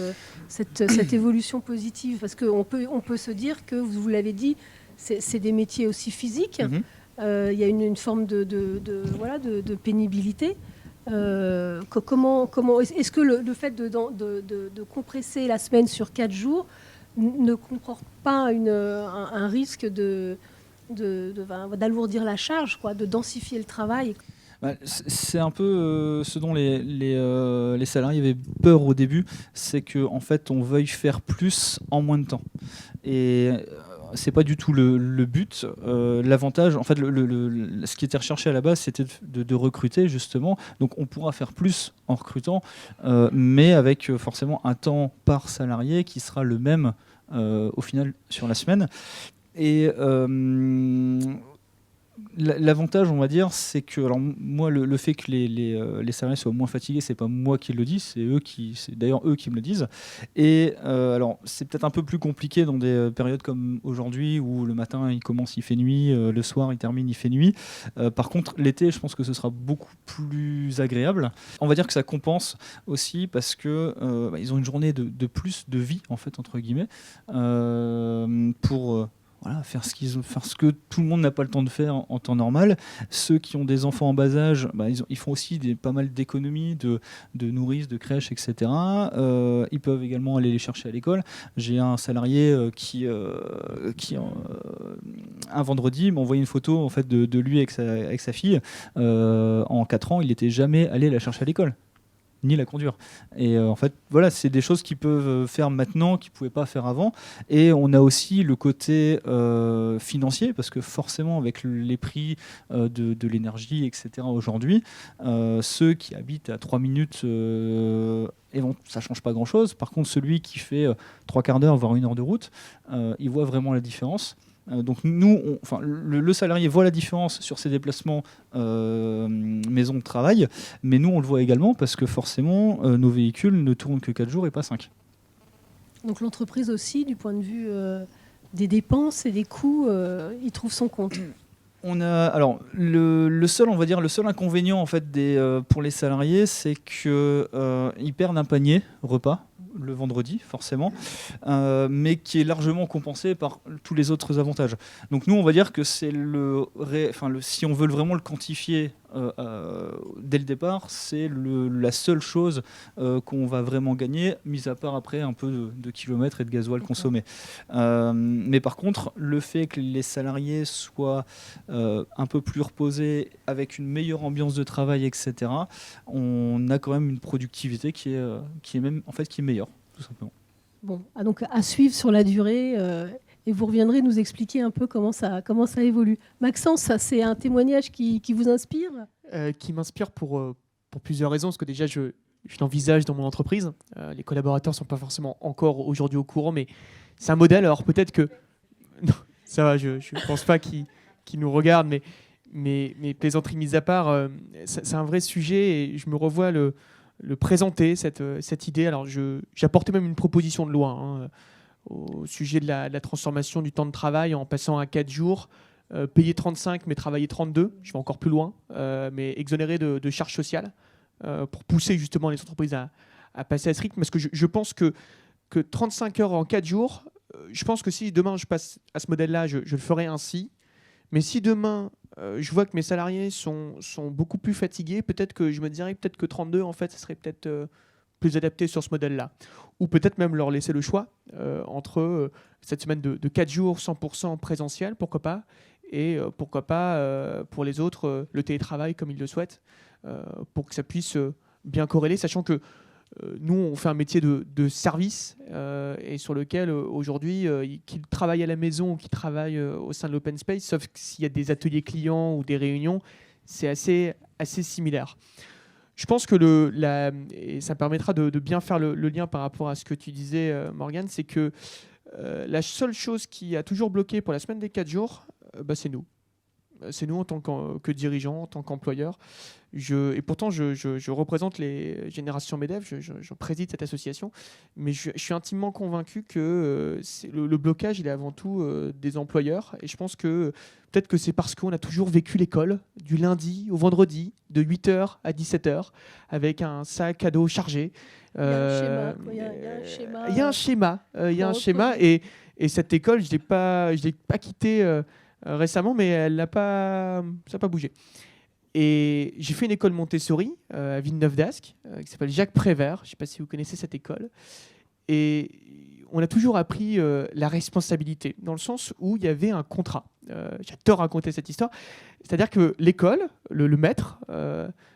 évolution positive? Parce qu'on peut se dire que, vous l'avez dit, c'est des métiers aussi physiques. Il y a une forme de pénibilité. Est-ce que le fait de compresser la semaine sur 4 jours ne comporte pas un risque d'alourdir la charge, de densifier le travail? C'est un peu ce dont les salariés avaient peur au début, c'est qu'en fait on veuille faire plus en moins de temps. Et c'est pas du tout le but. L'avantage, en fait, ce qui était recherché à la base, c'était de recruter justement. Donc on pourra faire plus en recrutant, mais avec forcément un temps par salarié qui sera le même au final sur la semaine. Et l'avantage, on va dire, c'est que, alors moi, le fait que les salariés soient moins fatigués, c'est pas moi qui le dis, c'est d'ailleurs eux qui me le disent. Et alors, c'est peut-être un peu plus compliqué dans des périodes comme aujourd'hui, où le matin il commence, il fait nuit, le soir il termine, il fait nuit. Par contre, l'été, je pense que ce sera beaucoup plus agréable. On va dire que ça compense aussi parce que ils ont une journée de plus de vie, en fait, entre guillemets, pour faire ce que tout le monde n'a pas le temps de faire en temps normal. Ceux qui ont des enfants en bas âge, ils font aussi pas mal d'économies de nourrices, de crèches, etc. Ils peuvent également aller les chercher à l'école. J'ai un salarié qui un vendredi m'a envoyé une photo, en fait, de lui avec sa fille. En 4 ans, il n'était jamais allé la chercher à l'école, ni la conduire. Et en fait, voilà, c'est des choses qu'ils peuvent faire maintenant, qu'ils ne pouvaient pas faire avant. Et on a aussi le côté financier, parce que forcément, avec les prix de l'énergie, etc., aujourd'hui, ceux qui habitent à 3 minutes, ça ne change pas grand-chose. Par contre, celui qui fait 3 quarts d'heure, voire 1 heure de route, il voit vraiment la différence. Donc nous, le salarié voit la différence sur ses déplacements maison de travail, mais nous on le voit également parce que forcément nos véhicules ne tournent que 4 jours et pas 5. Donc l'entreprise aussi, du point de vue des dépenses et des coûts, il trouve son compte. On a, alors le seul inconvénient, en fait, pour les salariés, c'est qu'ils perdent un panier repas le vendredi, forcément, mais qui est largement compensé par tous les autres avantages. Donc nous, on va dire que c'est si on veut vraiment le quantifier dès le départ, c'est la seule chose qu'on va vraiment gagner, mis à part après un peu de kilomètres et de gasoil consommé. Mais par contre, le fait que les salariés soient un peu plus reposés, avec une meilleure ambiance de travail, etc., on a quand même une productivité qui est meilleure, tout simplement. Bon, donc à suivre sur la durée, et vous reviendrez nous expliquer un peu comment ça évolue. Maxence, ça, c'est un témoignage qui vous inspire ? Qui m'inspire pour plusieurs raisons, parce que déjà je l'envisage dans mon entreprise. Les collaborateurs ne sont pas forcément encore aujourd'hui au courant, mais c'est un modèle. Alors peut-être que... Non, ça va, je ne pense pas qu'ils nous regardent, mais mais plaisanteries mises à part, c'est un vrai sujet et je me revois le présenter, cette idée. Alors, j'apportais même une proposition de loi au sujet de la transformation du temps de travail en passant à 4 jours, payer 35 mais travailler 32. Je vais encore plus loin, mais exonéré de charges sociales pour pousser justement les entreprises à passer à ce rythme. Parce que je pense que 35 heures en 4 jours, je pense que si demain je passe à ce modèle-là, je le ferai ainsi. Mais si demain, je vois que mes salariés sont beaucoup plus fatigués, peut-être que je me dirais peut-être que 32, en fait, ça serait peut-être plus adapté sur ce modèle-là. Ou peut-être même leur laisser le choix entre cette semaine de 4 jours 100% présentiel, pourquoi pas, et pourquoi pas pour les autres le télétravail comme ils le souhaitent, pour que ça puisse bien corréler, sachant que nous, on fait un métier de service et sur lequel, aujourd'hui, qu'ils travaillent à la maison ou qu'ils travaillent au sein de l'open space, sauf s'il y a des ateliers clients ou des réunions, c'est assez similaire. Je pense que et ça permettra de bien faire le lien par rapport à ce que tu disais, Morgane, c'est que la seule chose qui a toujours bloqué pour la semaine des 4 jours, c'est nous. C'est nous en tant que dirigeants, en tant qu'employeurs. Et pourtant, je représente les générations MEDEF, je préside cette association, mais je suis intimement convaincu que le blocage, il est avant tout des employeurs. Et je pense que peut-être que c'est parce qu'on a toujours vécu l'école du lundi au vendredi, de 8h à 17h, avec un sac à dos chargé. Il y a un schéma. Il y a un schéma. Et cette école, je ne l'ai pas quittée récemment, mais ça n'a pas bougé. Et j'ai fait une école Montessori à Villeneuve-d'Ascq, qui s'appelle Jacques Prévert. Je ne sais pas si vous connaissez cette école. Et on a toujours appris la responsabilité, dans le sens où il y avait un contrat. J'adore raconter cette histoire. C'est-à-dire que l'école, le maître,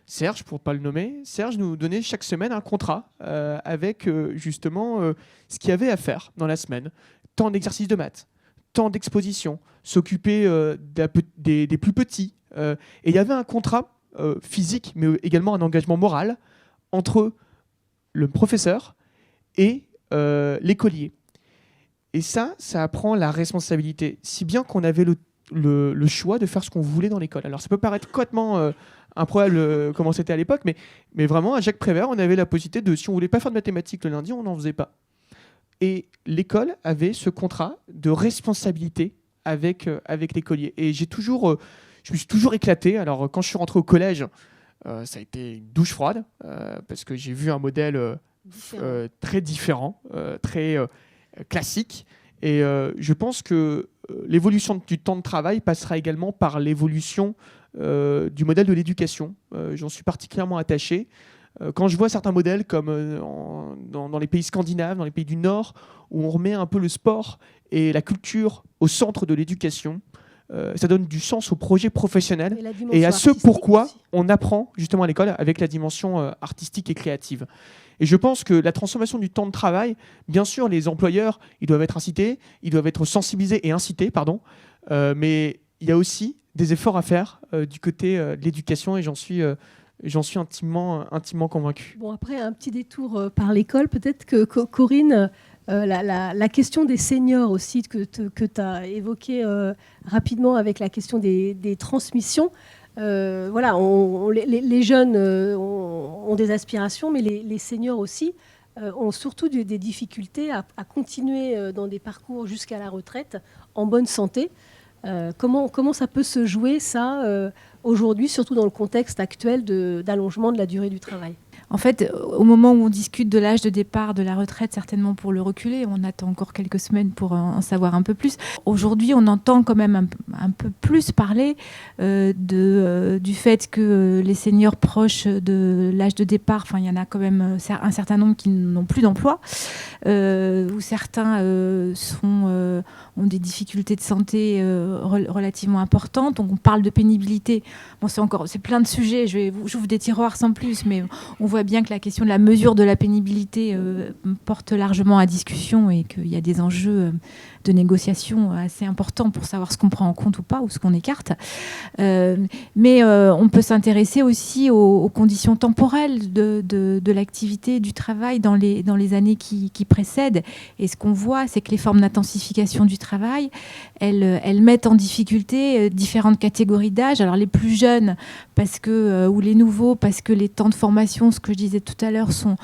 Serge, pour ne pas le nommer, Serge nous donnait chaque semaine un contrat avec justement ce qu'il y avait à faire dans la semaine. Temps d'exercice de maths, temps d'exposition, s'occuper des plus petits. Et il y avait un contrat physique, mais également un engagement moral entre le professeur et l'écolier. Et ça apprend la responsabilité, si bien qu'on avait le choix de faire ce qu'on voulait dans l'école. Alors ça peut paraître complètement improbable comment c'était à l'époque, mais vraiment à Jacques Prévert, on avait la possibilité de, si on voulait pas faire de mathématiques le lundi, on n'en faisait pas. Et l'école avait ce contrat de responsabilité avec l'écolier. Et je me suis toujours éclaté. Alors, quand je suis rentré au collège, ça a été une douche froide, parce que j'ai vu un modèle très différent, très classique. Et je pense que l'évolution du temps de travail passera également par l'évolution du modèle de l'éducation. J'en suis particulièrement attaché. Quand je vois certains modèles comme dans les pays scandinaves, dans les pays du Nord, où on remet un peu le sport et la culture au centre de l'éducation, ça donne du sens au projet professionnel et à ce pourquoi aussi on apprend justement à l'école, avec la dimension artistique et créative. Et je pense que la transformation du temps de travail, bien sûr, les employeurs, ils doivent être incités, ils doivent être sensibilisés et incités, mais il y a aussi des efforts à faire du côté de l'éducation et j'en suis intimement convaincu. Bon, après, un petit détour par l'école. Peut-être que Corinne, la question des seniors aussi, que tu as évoqué rapidement avec la question des transmissions. Voilà, les jeunes ont des aspirations, mais les seniors aussi ont surtout des difficultés à continuer dans des parcours jusqu'à la retraite en bonne santé. Comment ça peut se jouer, ça, aujourd'hui, surtout dans le contexte actuel d'allongement de la durée du travail ? En fait, au moment où on discute de l'âge de départ de la retraite, certainement pour le reculer, on attend encore quelques semaines pour en savoir un peu plus. Aujourd'hui, on entend quand même un peu plus parler du fait que les seniors proches de l'âge de départ, il y en a quand même un certain nombre qui n'ont plus d'emploi, où certains ont des difficultés de santé relativement importantes. Donc on parle de pénibilité. Bon, c'est plein de sujets. J'ouvre des tiroirs sans plus, mais on voit bien que la question de la mesure de la pénibilité porte largement à discussion et qu'il y a des enjeux de négociation assez important pour savoir ce qu'on prend en compte ou pas, ou ce qu'on écarte. Mais on peut s'intéresser aussi aux conditions temporelles de l'activité, du travail dans les années qui précèdent. Et ce qu'on voit, c'est que les formes d'intensification du travail, elles mettent en difficulté différentes catégories d'âge. Alors les plus jeunes, ou les nouveaux, parce que les temps de formation, ce que je disais tout à l'heure, sont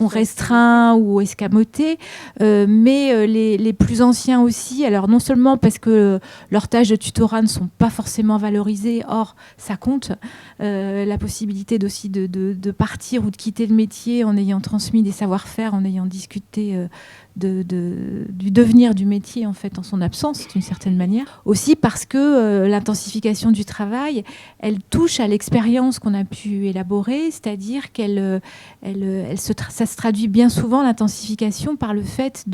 restreints ou escamotés. Mais les plus anciens aussi, alors non seulement parce que leurs tâches de tutorat ne sont pas forcément valorisées, or ça compte, la possibilité aussi de partir ou de quitter le métier en ayant transmis des savoir-faire, en ayant discuté du devenir du métier en fait en son absence d'une certaine manière. Aussi parce que l'intensification du travail, elle touche à l'expérience qu'on a pu élaborer, c'est-à-dire ça se traduit bien souvent, l'intensification, par le fait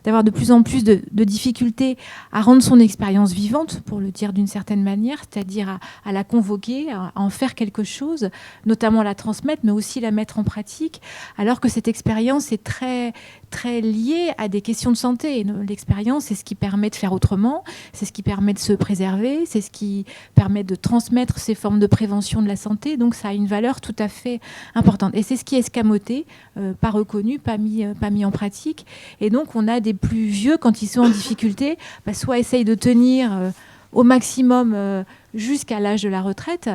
d'avoir de plus en plus de difficultés à rendre son expérience vivante, pour le dire d'une certaine manière, c'est-à-dire à la convoquer, à en faire quelque chose, notamment la transmettre, mais aussi la mettre en pratique, alors que cette expérience est très, très liée à des questions de santé. L'expérience, c'est ce qui permet de faire autrement, c'est ce qui permet de se préserver, c'est ce qui permet de transmettre ces formes de prévention de la santé, donc ça a une valeur tout à fait importante. Et c'est ce qui est escamoté, pas reconnu, pas mis en pratique. Et donc on a des plus vieux, quand ils sont en difficulté, soit essayent de tenir au maximum jusqu'à l'âge de la retraite,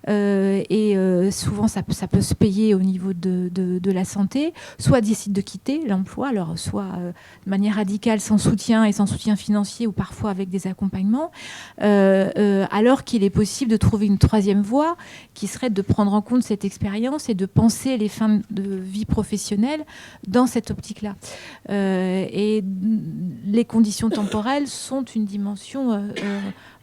et souvent ça peut se payer au niveau de la santé, soit décident de quitter l'emploi, alors soit de manière radicale, sans soutien et sans soutien financier, ou parfois avec des accompagnements, alors qu'il est possible de trouver une troisième voie qui serait de prendre en compte cette expérience et de penser les fins de vie professionnelle dans cette optique-là. Et les conditions temporelles sont une dimension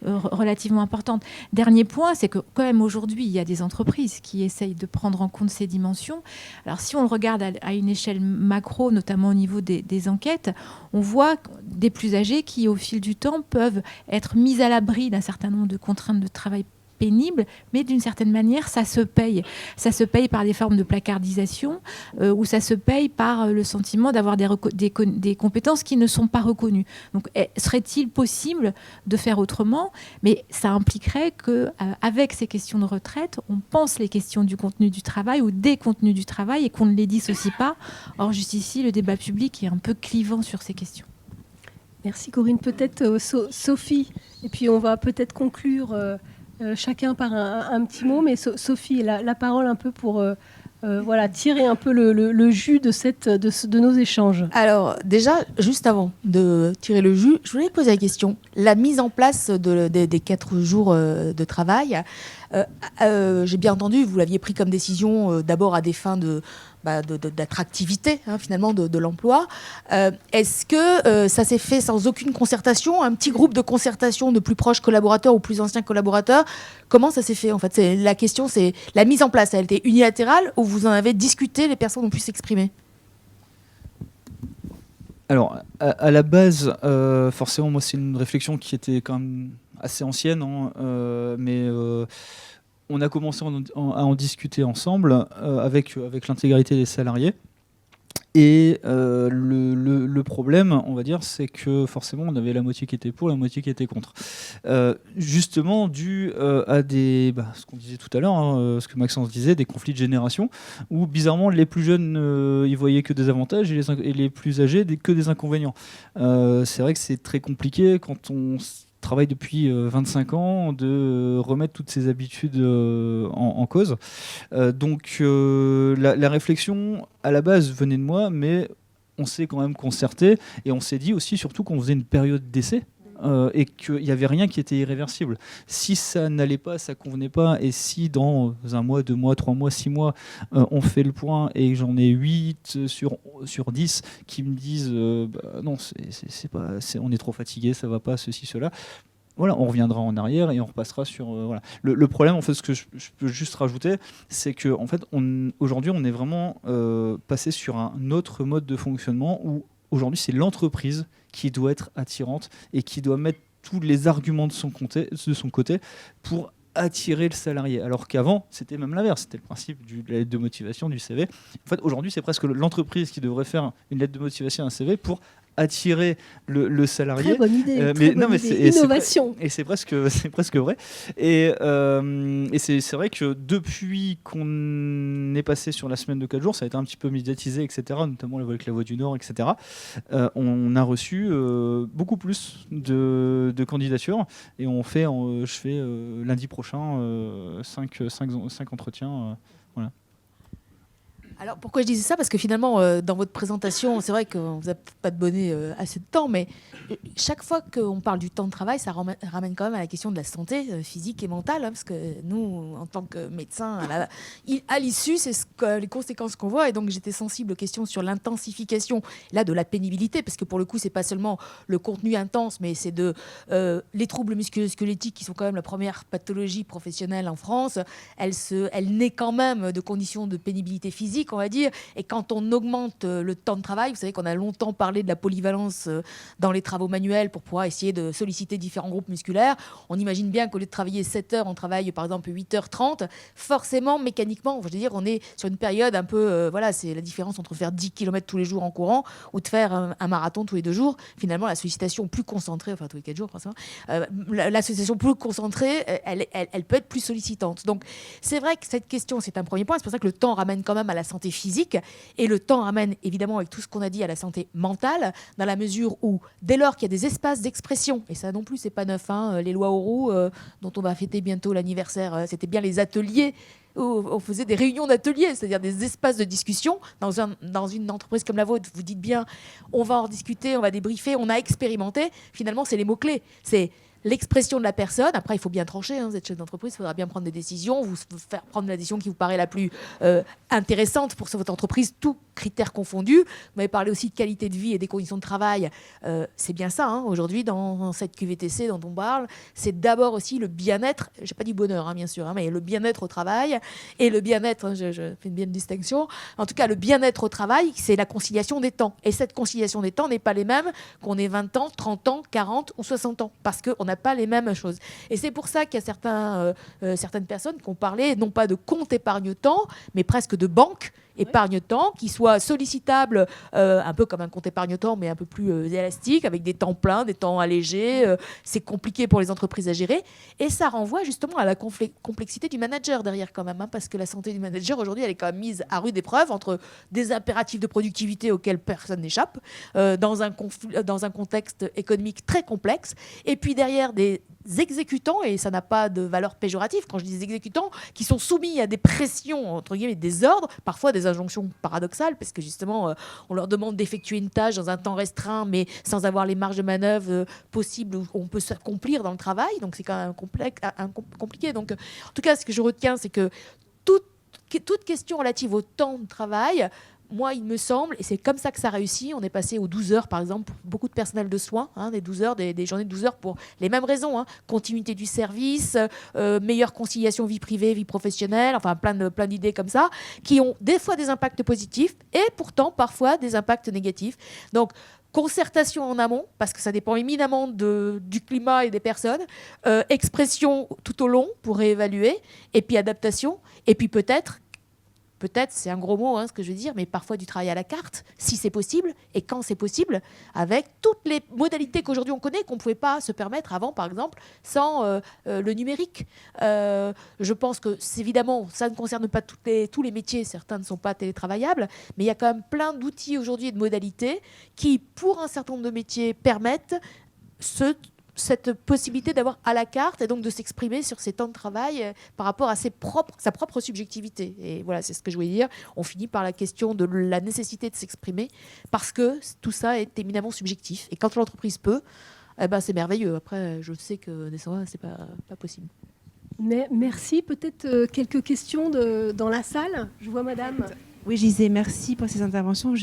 relativement importante. Dernier point, c'est que quand même aujourd'hui, il y a des entreprises qui essayent de prendre en compte ces dimensions. Alors si on le regarde à une échelle macro, notamment au niveau des enquêtes, on voit des plus âgés qui, au fil du temps, peuvent être mis à l'abri d'un certain nombre de contraintes de travail pénible, mais d'une certaine manière, ça se paye. Ça se paye par des formes de placardisation, ou ça se paye par le sentiment d'avoir des compétences qui ne sont pas reconnues. Donc, serait-il possible de faire autrement ? Mais ça impliquerait qu'avec ces questions de retraite, on pense les questions du contenu du travail ou des contenus du travail et qu'on ne les dissocie pas. Or, juste ici, le débat public est un peu clivant sur ces questions. Merci Corinne. Peut-être Sophie, et puis on va peut-être conclure chacun par un petit mot, mais Sophie, la parole un peu pour tirer un peu le jus de nos échanges. Alors déjà, juste avant de tirer le jus, je voulais poser la question. La mise en place des 4 jours de travail, j'ai bien entendu, vous l'aviez pris comme décision d'abord à des fins d'attractivité finalement de l'emploi. Est-ce que ça s'est fait sans aucune concertation, un petit groupe de concertation de plus proches collaborateurs ou plus anciens collaborateurs? Comment ça s'est fait en fait? La question, c'est la mise en place. Elle était unilatérale ou vous en avez discuté, les personnes ont pu s'exprimer? Alors, à la base, forcément, moi, c'est une réflexion qui était quand même assez ancienne, mais on a commencé à en discuter ensemble avec l'intégralité des salariés. Et le problème, on va dire, c'est que forcément, on avait la moitié qui était pour, la moitié qui était contre. Justement, dû à ce qu'on disait tout à l'heure, ce que Maxence disait, des conflits de génération, où bizarrement, les plus jeunes, ils voyaient que des avantages et les plus âgés, que des inconvénients. C'est vrai que c'est très compliqué quand on travaille depuis 25 ans, de remettre toutes ces habitudes en cause. Donc la réflexion, à la base, venait de moi, mais on s'est quand même concerté, et on s'est dit aussi, surtout qu'on faisait une période d'essai, et qu'il n'y avait rien qui était irréversible. Si ça n'allait pas, ça ne convenait pas, et si dans 1 mois, 2 mois, 3 mois, 6 mois, on fait le point, et j'en ai 8 sur 10 qui me disent non, c'est pas, on est trop fatigué, ça ne va pas, ceci, cela. Voilà, on reviendra en arrière et on repassera sur... voilà. Le problème, en fait, ce que je peux juste rajouter, c'est qu'en fait, aujourd'hui, on est vraiment passé sur un autre mode de fonctionnement où aujourd'hui, c'est l'entreprise qui doit être attirante et qui doit mettre tous les arguments de son côté pour attirer le salarié. Alors qu'avant, c'était même l'inverse. C'était le principe de la lettre de motivation, du CV. En fait, aujourd'hui, c'est presque l'entreprise qui devrait faire une lettre de motivation, un CV, pour attirer le salarié. Très bonne idée. Mais Innovation. c'est presque vrai. Et c'est vrai que depuis qu'on est passé sur la semaine de 4 jours, ça a été un petit peu médiatisé, etc., notamment avec la Voix du Nord, etc. On a reçu beaucoup plus de candidatures et je fais lundi prochain 5 entretiens. Voilà. Alors pourquoi je disais ça? Parce que finalement, dans votre présentation, c'est vrai qu'on vous a pas donné assez de temps, mais chaque fois qu'on parle du temps de travail, ça ramène quand même à la question de la santé physique et mentale, hein, parce que nous, en tant que médecins, à l'issue, c'est les conséquences qu'on voit. Et donc j'étais sensible aux questions sur l'intensification là de la pénibilité, parce que pour le coup, c'est pas seulement le contenu intense, mais c'est les troubles musculo-squelettiques qui sont quand même la première pathologie professionnelle en France. Elle naît quand même de conditions de pénibilité physique, on va dire. Et quand on augmente le temps de travail, vous savez qu'on a longtemps parlé de la polyvalence dans les travaux manuels pour pouvoir essayer de solliciter différents groupes musculaires. On imagine bien qu'au lieu de travailler 7 heures, on travaille par exemple 8h30. Forcément, mécaniquement, je veux dire, on est sur une période un peu... c'est la différence entre faire 10 km tous les jours en courant ou de faire un marathon tous les 2 jours. Finalement, la sollicitation plus concentrée, enfin tous les 4 jours, la sollicitation plus concentrée, elle peut être plus sollicitante. Donc, c'est vrai que cette question, c'est un premier point. C'est pour ça que le temps ramène quand même à la santé physique et le temps ramène évidemment avec tout ce qu'on a dit à la santé mentale, dans la mesure où dès lors qu'il y a des espaces d'expression, et ça non plus c'est pas neuf, les lois Auroux dont on va fêter bientôt l'anniversaire, c'était bien les ateliers où on faisait des réunions d'ateliers, c'est-à-dire des espaces de discussion dans une entreprise comme la vôtre. Vous dites bien, on va en discuter, on va débriefer, on a expérimenté. Finalement, c'est les mots-clés. C'est l'expression de la personne. Après, il faut bien trancher. Vous êtes chef d'entreprise, il faudra bien prendre des décisions, vous faire prendre la décision qui vous paraît la plus intéressante pour votre entreprise, tout critères confondus. Vous m'avez parlé aussi de qualité de vie et des conditions de travail. C'est bien ça, aujourd'hui, dans cette QVTC dont on parle. C'est d'abord aussi le bien-être. Je n'ai pas dit bonheur, bien sûr, mais le bien-être au travail. Et le bien-être, je fais une bien distinction. En tout cas, le bien-être au travail, c'est la conciliation des temps. Et cette conciliation des temps n'est pas les mêmes qu'on ait 20 ans, 30 ans, 40 ou 60 ans. Parce qu'on n'a pas les mêmes choses. Et c'est pour ça qu'il y a certaines personnes qui ont parlé, non pas de compte épargne-temps, mais presque de banque épargne-temps, qui soit sollicitable un peu comme un compte épargne-temps, mais un peu plus élastique, avec des temps pleins, des temps allégés. C'est compliqué pour les entreprises à gérer. Et ça renvoie justement à la complexité du manager derrière quand même, parce que la santé du manager, aujourd'hui, elle est quand même mise à rude épreuve entre des impératifs de productivité auxquels personne n'échappe, dans un contexte économique très complexe, et puis derrière des exécutants, et ça n'a pas de valeur péjorative quand je dis des exécutants, qui sont soumis à des pressions, entre guillemets, des ordres, parfois des injonctions paradoxales, parce que justement, on leur demande d'effectuer une tâche dans un temps restreint, mais sans avoir les marges de manœuvre possibles où on peut s'accomplir dans le travail. Donc c'est quand même compliqué. Donc, en tout cas, ce que je retiens, c'est que toute question relative au temps de travail, moi, il me semble, et c'est comme ça que ça réussit, on est passé aux 12 heures, par exemple, pour beaucoup de personnel de soins, des 12 heures, des journées de 12 heures pour les mêmes raisons, continuité du service, meilleure conciliation vie privée, vie professionnelle, enfin plein d'idées comme ça, qui ont des fois des impacts positifs et pourtant parfois des impacts négatifs. Donc, concertation en amont, parce que ça dépend éminemment du climat et des personnes, expression tout au long pour réévaluer, et puis adaptation, et puis peut-être, c'est un gros mot ce que je veux dire, mais parfois du travail à la carte, si c'est possible, et quand c'est possible, avec toutes les modalités qu'aujourd'hui on connaît, qu'on ne pouvait pas se permettre avant, par exemple, sans le numérique. Je pense que, évidemment, ça ne concerne pas tous les métiers, certains ne sont pas télétravaillables, mais il y a quand même plein d'outils aujourd'hui et de modalités qui, pour un certain nombre de métiers, permettent cette possibilité d'avoir à la carte et donc de s'exprimer sur ses temps de travail par rapport à sa propre subjectivité. Et voilà, c'est ce que je voulais dire. On finit par la question de la nécessité de s'exprimer parce que tout ça est éminemment subjectif. Et quand l'entreprise peut, c'est merveilleux. Après, je sais que des fois, c'est pas possible. Mais merci. Peut-être quelques questions dans la salle. Je vois madame. Oui, je disais merci pour ces interventions que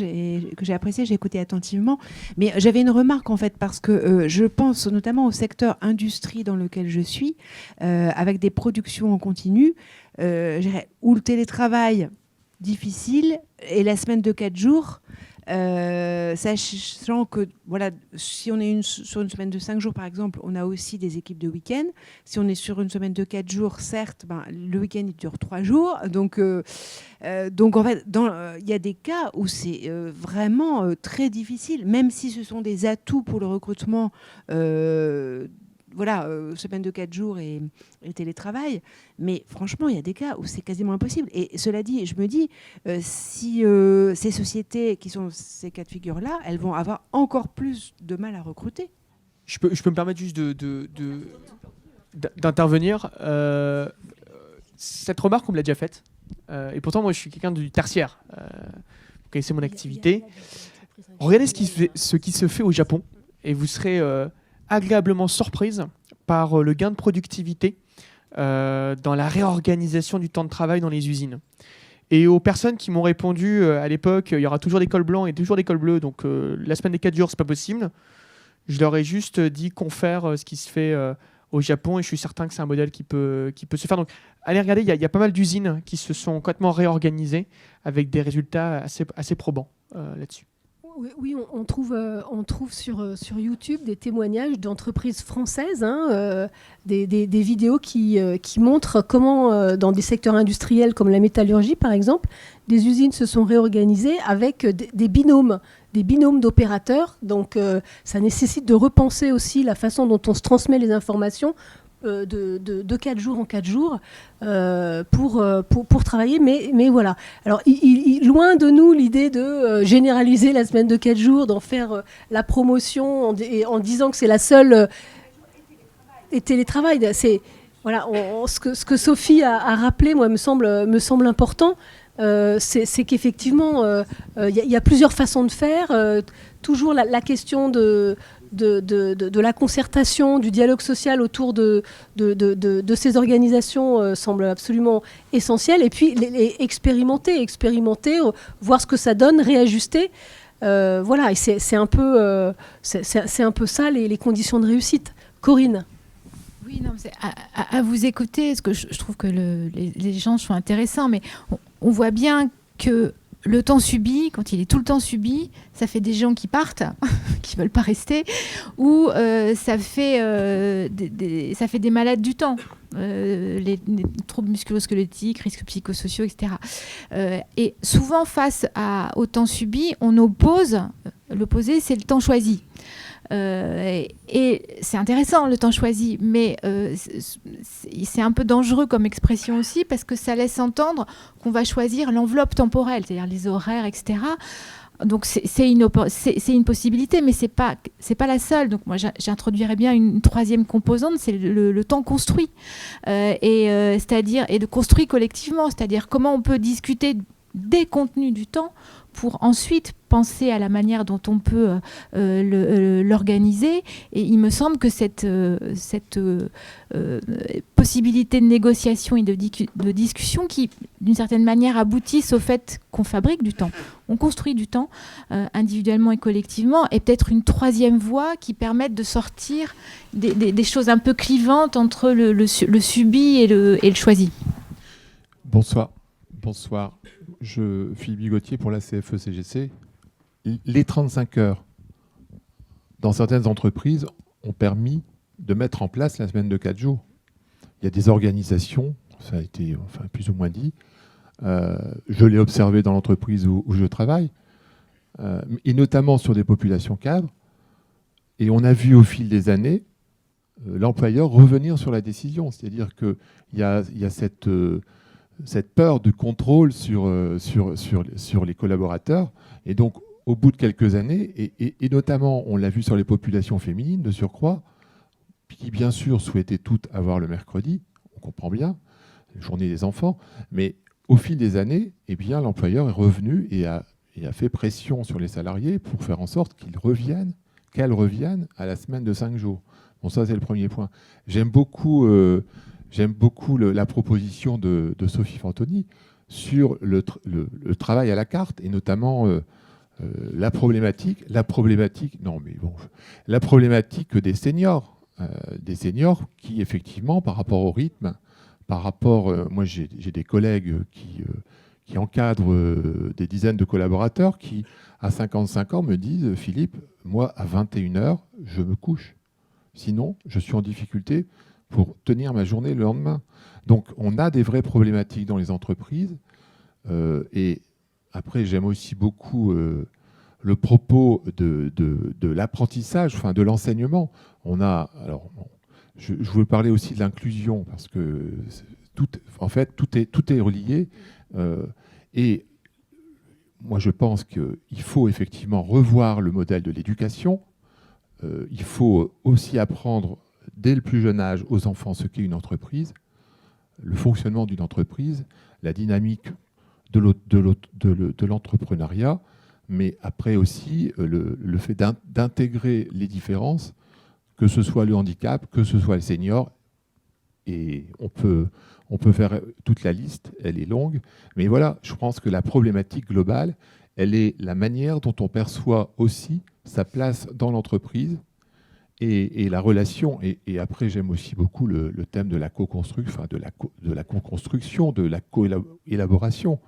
j'ai appréciées, j'ai écouté attentivement. Mais j'avais une remarque en fait, parce que je pense notamment au secteur industrie dans lequel je suis, avec des productions en continu, où le télétravail difficile et la semaine de 4 jours Sachant que voilà, si on est sur une semaine de 5 jours, par exemple, on a aussi des équipes de week-end. Si on est sur une semaine de 4 jours, certes, le week-end il dure 3 jours. Donc en fait, il y a des cas où c'est vraiment très difficile, même si ce sont des atouts pour le recrutement. Semaine de 4 jours et télétravail. Mais franchement, il y a des cas où c'est quasiment impossible. Et cela dit, je me dis, si ces sociétés qui sont ces cas de figure-là, elles vont avoir encore plus de mal à recruter. Je peux me permettre juste d'intervenir. Cette remarque, on me l'a déjà faite. Et pourtant, moi, je suis quelqu'un du tertiaire. Vous connaissez mon activité. Regardez ce qui se fait au Japon. Et vous serez agréablement surprise par le gain de productivité dans la réorganisation du temps de travail dans les usines. Et aux personnes qui m'ont répondu à l'époque, il y aura toujours des cols blancs et toujours des cols bleus, donc la semaine des 4 jours, c'est pas possible. Je leur ai juste dit qu'on faire ce qui se fait au Japon, et je suis certain que c'est un modèle qui peut se faire. Donc, allez regarder, il y a pas mal d'usines qui se sont complètement réorganisées avec des résultats assez probants là-dessus. Oui, on trouve sur YouTube des témoignages d'entreprises françaises, des vidéos qui montrent comment, dans des secteurs industriels comme la métallurgie par exemple, des usines se sont réorganisées avec des binômes d'opérateurs. Donc ça nécessite de repenser aussi la façon dont on se transmet les informations de 4 jours en 4 jours pour travailler. Mais voilà. Alors, loin de nous l'idée de généraliser la semaine de 4 jours, d'en faire la promotion en disant que c'est la seule et télétravail. C'est, voilà, ce que Sophie a rappelé, moi, me semble important. C'est qu'effectivement, y a plusieurs façons de faire. Toujours la question de la concertation, du dialogue social autour de ces organisations semble absolument essentielle. Et puis expérimenter, voir ce que ça donne, réajuster. Voilà, et c'est un peu ça les conditions de réussite. Corinne. Oui, non, à vous écouter, parce que je trouve que les échanges sont intéressants, mais on voit bien que le temps subi, quand il est tout le temps subi, ça fait des gens qui partent, qui ne veulent pas rester, ou ça fait des malades du temps, les troubles musculo-squelettiques, risques psychosociaux, etc. Et souvent, face au temps subi, on oppose, l'opposé, c'est le temps choisi. Et c'est intéressant le temps choisi, mais c'est un peu dangereux comme expression aussi, parce que ça laisse entendre qu'on va choisir l'enveloppe temporelle, c'est-à-dire les horaires, etc. Donc c'est une possibilité, mais c'est pas la seule. Donc moi j'introduirais bien une troisième composante, c'est le temps construit, c'est-à-dire et de construit collectivement, c'est-à-dire comment on peut discuter des contenus du temps pour ensuite penser à la manière dont on peut l'organiser. Et il me semble que cette possibilité de négociation et de discussion qui, d'une certaine manière, aboutissent au fait qu'on fabrique du temps, on construit du temps individuellement et collectivement, est peut-être une troisième voie qui permette de sortir des choses un peu clivantes entre le subi et le choisi. Bonsoir. Je suis Philippe Bigotier pour la CFE-CGC. Les 35 heures dans certaines entreprises ont permis de mettre en place la semaine de 4 jours. Il y a des organisations, ça a été plus ou moins dit, je l'ai observé dans l'entreprise où je travaille, et notamment sur des populations cadres, et on a vu au fil des années l'employeur revenir sur la décision. C'est-à-dire qu'il y a cette peur de contrôle sur les collaborateurs. Et donc, au bout de quelques années, et notamment, on l'a vu sur les populations féminines de surcroît, qui bien sûr souhaitaient toutes avoir le mercredi, on comprend bien, la journée des enfants, mais au fil des années, eh bien, l'employeur est revenu et a fait pression sur les salariés pour faire en sorte qu'elles reviennent à la semaine de 5 jours. Bon, ça, c'est le premier point. J'aime beaucoup la proposition de Sophie Fantoni sur le travail à la carte, et notamment la problématique des seniors qui, effectivement, par rapport au rythme, moi j'ai des collègues qui encadre des dizaines de collaborateurs qui, à 55 ans, me disent « Philippe, moi, à 21h, je me couche. Sinon, je suis en difficulté pour tenir ma journée le lendemain. » Donc, on a des vraies problématiques dans les entreprises. Et après, j'aime aussi beaucoup le propos de l'apprentissage, enfin de l'enseignement. Je voulais parler aussi de l'inclusion, parce que tout est relié. Et moi, je pense qu'il faut effectivement revoir le modèle de l'éducation. Il faut aussi apprendre dès le plus jeune âge aux enfants ce qu'est une entreprise, le fonctionnement d'une entreprise, la dynamique de l'entrepreneuriat, mais après aussi le fait d'intégrer les différences, que ce soit le handicap, que ce soit le senior. Et on peut faire toute la liste, elle est longue. Mais voilà, je pense que la problématique globale, elle est la manière dont on perçoit aussi sa place dans l'entreprise et la relation. Et après, j'aime aussi beaucoup le thème de la co-construction, enfin de la co-construction, de la co-élaboration.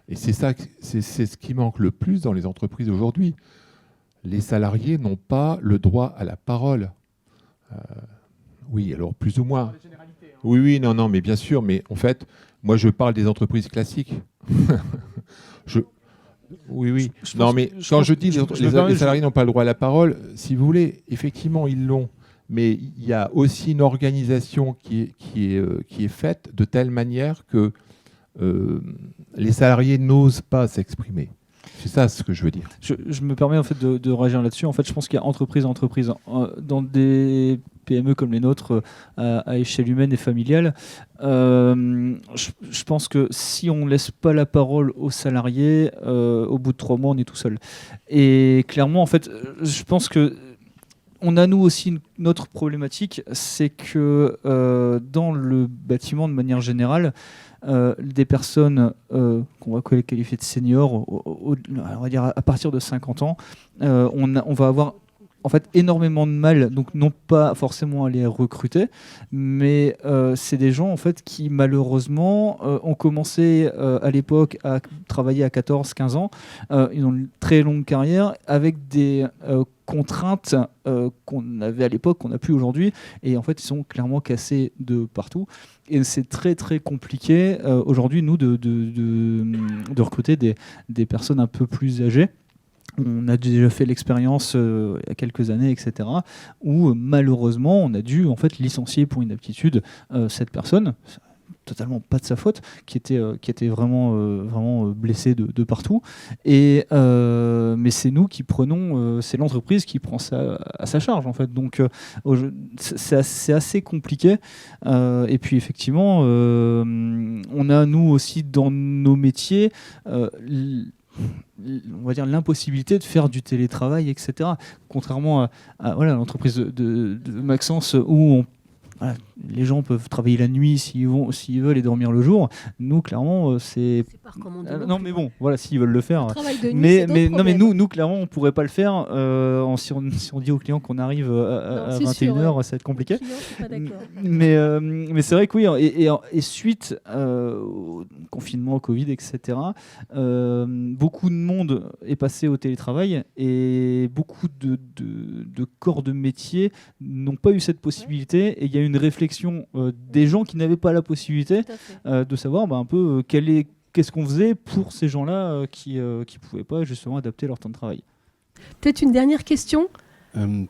Et c'est ce qui manque le plus dans les entreprises aujourd'hui. Les salariés n'ont pas le droit à la parole. Oui, alors plus ou moins. Oui, non, mais bien sûr. Mais en fait, moi, je parle des entreprises classiques. Oui. Non, mais quand je dis les salariés n'ont pas le droit à la parole, si vous voulez, effectivement, ils l'ont. Mais il y a aussi une organisation qui est faite de telle manière que les salariés n'osent pas s'exprimer. C'est ça ce que je veux dire. Je me permets en fait de réagir là-dessus. En fait, je pense qu'il y a entreprise dans des PME comme les nôtres à échelle humaine et familiale. Je pense que si on ne laisse pas la parole aux salariés, au bout de 3 mois, on est tout seul. Et clairement, en fait, je pense que on a nous aussi une autre problématique, c'est que dans le bâtiment de manière générale, des personnes qu'on va qualifier de seniors, on va dire à partir de 50 ans, on va avoir en fait énormément de mal, donc non pas forcément à les recruter, mais c'est des gens en fait qui malheureusement ont commencé à l'époque à travailler à 14-15 ans, ils ont une très longue carrière avec des contraintes qu'on avait à l'époque, qu'on n'a plus aujourd'hui, et en fait ils sont clairement cassés de partout. Et c'est très très compliqué aujourd'hui, nous, de recruter des personnes un peu plus âgées. On a déjà fait l'expérience il y a quelques années, etc., où malheureusement on a dû en fait licencier pour inaptitude cette personne. Totalement pas de sa faute, qui était vraiment blessé de partout. Et mais c'est nous qui prenons, c'est l'entreprise qui prend ça à sa charge en fait. Donc c'est assez compliqué. Et puis effectivement, on a nous aussi dans nos métiers. On va dire l'impossibilité de faire du télétravail, etc. Contrairement à l'entreprise de Maxence où les gens peuvent travailler la nuit s'ils veulent et dormir le jour. Nous, clairement, c'est pas recommandé. Non, mais bon, voilà, s'ils veulent le faire. Mais nous, clairement, on pourrait pas le faire. Si on dit aux clients qu'on arrive à 21h, ça va être compliqué. Mais c'est vrai que oui. Et suite au confinement, au Covid, etc., beaucoup de monde est passé au télétravail et beaucoup de corps de métier n'ont pas eu cette possibilité. Et il y a une réflexion des gens qui n'avaient pas la possibilité de savoir un peu qu'est-ce qu'on faisait pour ces gens-là qui ne pouvaient pas justement adapter leur temps de travail. Peut-être une dernière question.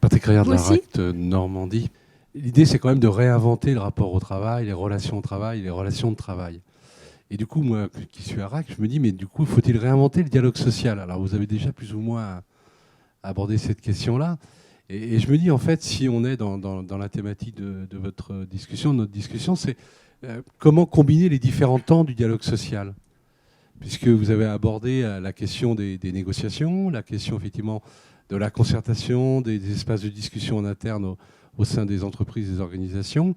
Patrick Rayard de la RACT Normandie. L'idée, c'est quand même de réinventer le rapport au travail, les relations au travail, les relations de travail. Et du coup, moi, qui suis à RACT, je me dis, mais du coup, faut-il réinventer le dialogue social ? Alors, vous avez déjà plus ou moins abordé cette question-là. Et je me dis, en fait, si on est dans la thématique de votre discussion, de notre discussion, c'est comment combiner les différents temps du dialogue social ? Puisque vous avez abordé la question des négociations, la question, effectivement, de la concertation, des espaces de discussion en interne au sein des entreprises, des organisations.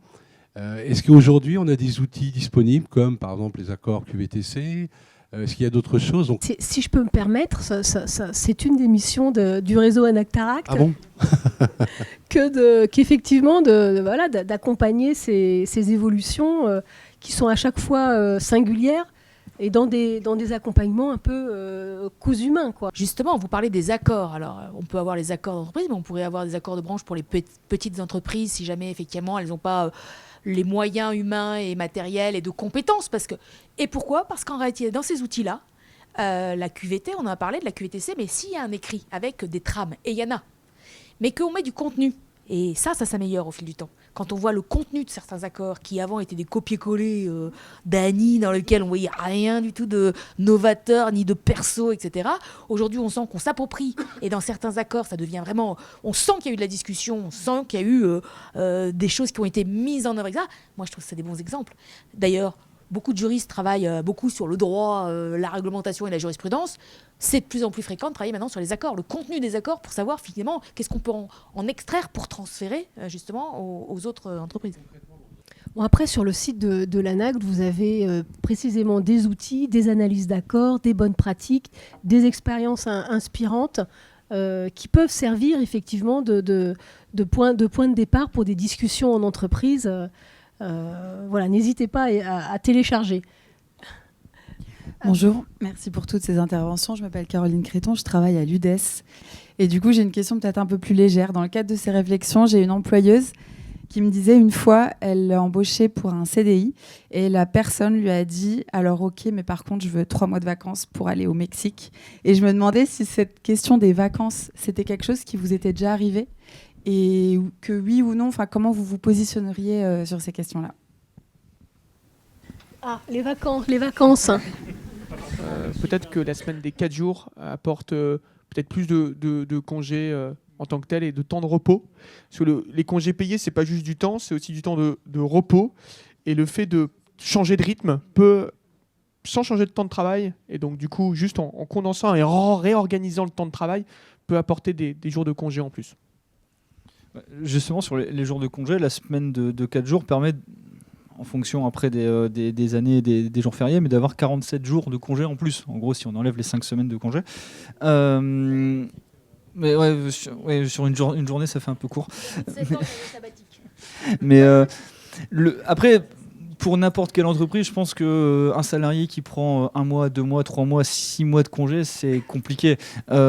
Est-ce qu'aujourd'hui, on a des outils disponibles, comme, par exemple, les accords QVTC ? Est-ce qu'il y a d'autres choses ? Donc... Si je peux me permettre, c'est une des missions du réseau Anactaract. Ah bon qu'effectivement d'accompagner ces évolutions qui sont à chaque fois singulières et dans des accompagnements un peu cousus main, quoi. Justement, vous parlez des accords. Alors, on peut avoir les accords d'entreprise, mais on pourrait avoir des accords de branche pour les petites entreprises si jamais, effectivement, elles n'ont pas les moyens humains et matériels et de compétences. Et pourquoi ? Parce qu'en réalité, dans ces outils-là, la QVT, on en a parlé de la QVTC, mais s'il y a un écrit avec des trames, et il y en a, mais qu'on met du contenu, et ça s'améliore au fil du temps. Quand on voit le contenu de certains accords qui avant étaient des copier-coller d'Annie dans lequel on voyait rien du tout de novateur ni de perso, etc. Aujourd'hui, on sent qu'on s'approprie et dans certains accords, ça devient vraiment... On sent qu'il y a eu de la discussion, on sent qu'il y a eu des choses qui ont été mises en œuvre, etc. Moi, je trouve que c'est des bons exemples. D'ailleurs, beaucoup de juristes travaillent beaucoup sur le droit, la réglementation et la jurisprudence. C'est de plus en plus fréquent de travailler maintenant sur les accords, le contenu des accords pour savoir finalement qu'est-ce qu'on peut en extraire pour transférer justement aux autres entreprises. Bon, après, sur le site de l'ANACT, vous avez précisément des outils, des analyses d'accords, des bonnes pratiques, des expériences inspirantes qui peuvent servir effectivement de point de départ pour des discussions en entreprise. Voilà, n'hésitez pas à télécharger. Bonjour, merci pour toutes ces interventions. Je m'appelle Caroline Créton, je travaille à l'UDES. Et du coup, j'ai une question peut-être un peu plus légère. Dans le cadre de ces réflexions, j'ai une employeuse qui me disait une fois, elle l'a embauchée pour un CDI et la personne lui a dit « Alors ok, mais par contre, je veux 3 mois de vacances pour aller au Mexique. » Et je me demandais si cette question des vacances, c'était quelque chose qui vous était déjà arrivé et que oui ou non, comment vous vous positionneriez sur ces questions-là. Ah, les vacances. Peut-être que la semaine des 4 jours apporte peut-être plus de congés en tant que tel et de temps de repos. Parce que les congés payés, c'est pas juste du temps, c'est aussi du temps de repos. Et le fait de changer de rythme peut, sans changer de temps de travail, et donc du coup, juste en condensant et en réorganisant le temps de travail, peut apporter des jours de congés en plus. Justement, sur les jours de congé, la semaine de 4 jours permet, en fonction après des années et des jours fériés, mais d'avoir 47 jours de congé en plus. En gros, si on enlève les 5 semaines de congé. Mais sur une journée, ça fait un peu court. Mais après, pour n'importe quelle entreprise, je pense qu'un salarié qui prend 1 mois, 2 mois, 3 mois, 6 mois de congé, c'est compliqué.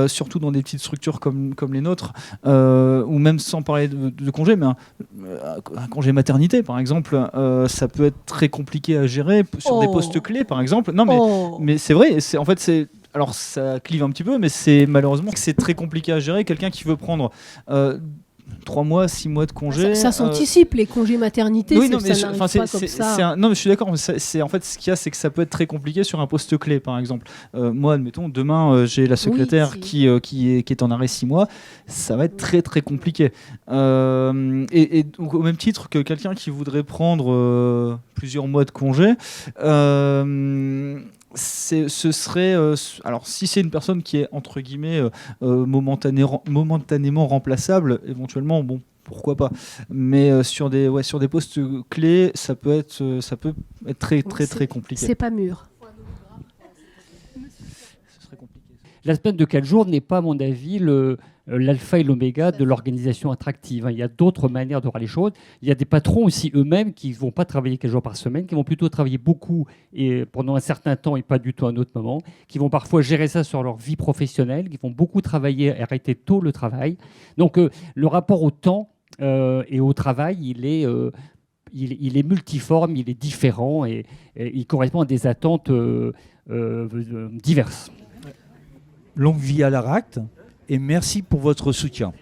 Surtout dans des petites structures comme les nôtres, ou même sans parler de congé, mais un congé maternité, par exemple, ça peut être très compliqué à gérer sur des postes clés, par exemple. Non, mais c'est vrai. Alors, ça clive un petit peu, mais c'est malheureusement que c'est très compliqué à gérer. Quelqu'un qui veut prendre 3 mois, 6 mois de congé. Ça s'anticipe, les congés maternité, oui, ça n'arrive pas comme ça. Non, mais je suis d'accord, mais en fait, ce qu'il y a, c'est que ça peut être très compliqué sur un poste clé, par exemple. Moi, admettons, demain, j'ai la secrétaire qui est en arrêt 6 mois. Ça va être très, très compliqué. Et donc, au même titre que quelqu'un qui voudrait prendre plusieurs mois de congé, ce serait alors si c'est une personne qui est entre guillemets momentanément remplaçable, éventuellement, bon, pourquoi pas, mais sur des postes clés, ça peut être très très très compliqué. C'est pas mûr. La semaine de 4 jours n'est pas, à mon avis, l'alpha et l'oméga de l'organisation attractive. Il y a d'autres manières de voir les choses. Il y a des patrons aussi eux-mêmes qui ne vont pas travailler 4 jours par semaine, qui vont plutôt travailler beaucoup et pendant un certain temps et pas du tout à un autre moment, qui vont parfois gérer ça sur leur vie professionnelle, qui vont beaucoup travailler et arrêter tôt le travail. Donc le rapport au temps et au travail, il est multiforme, il est différent et il correspond à des attentes diverses. Longue vie à l'ARACT et merci pour votre soutien.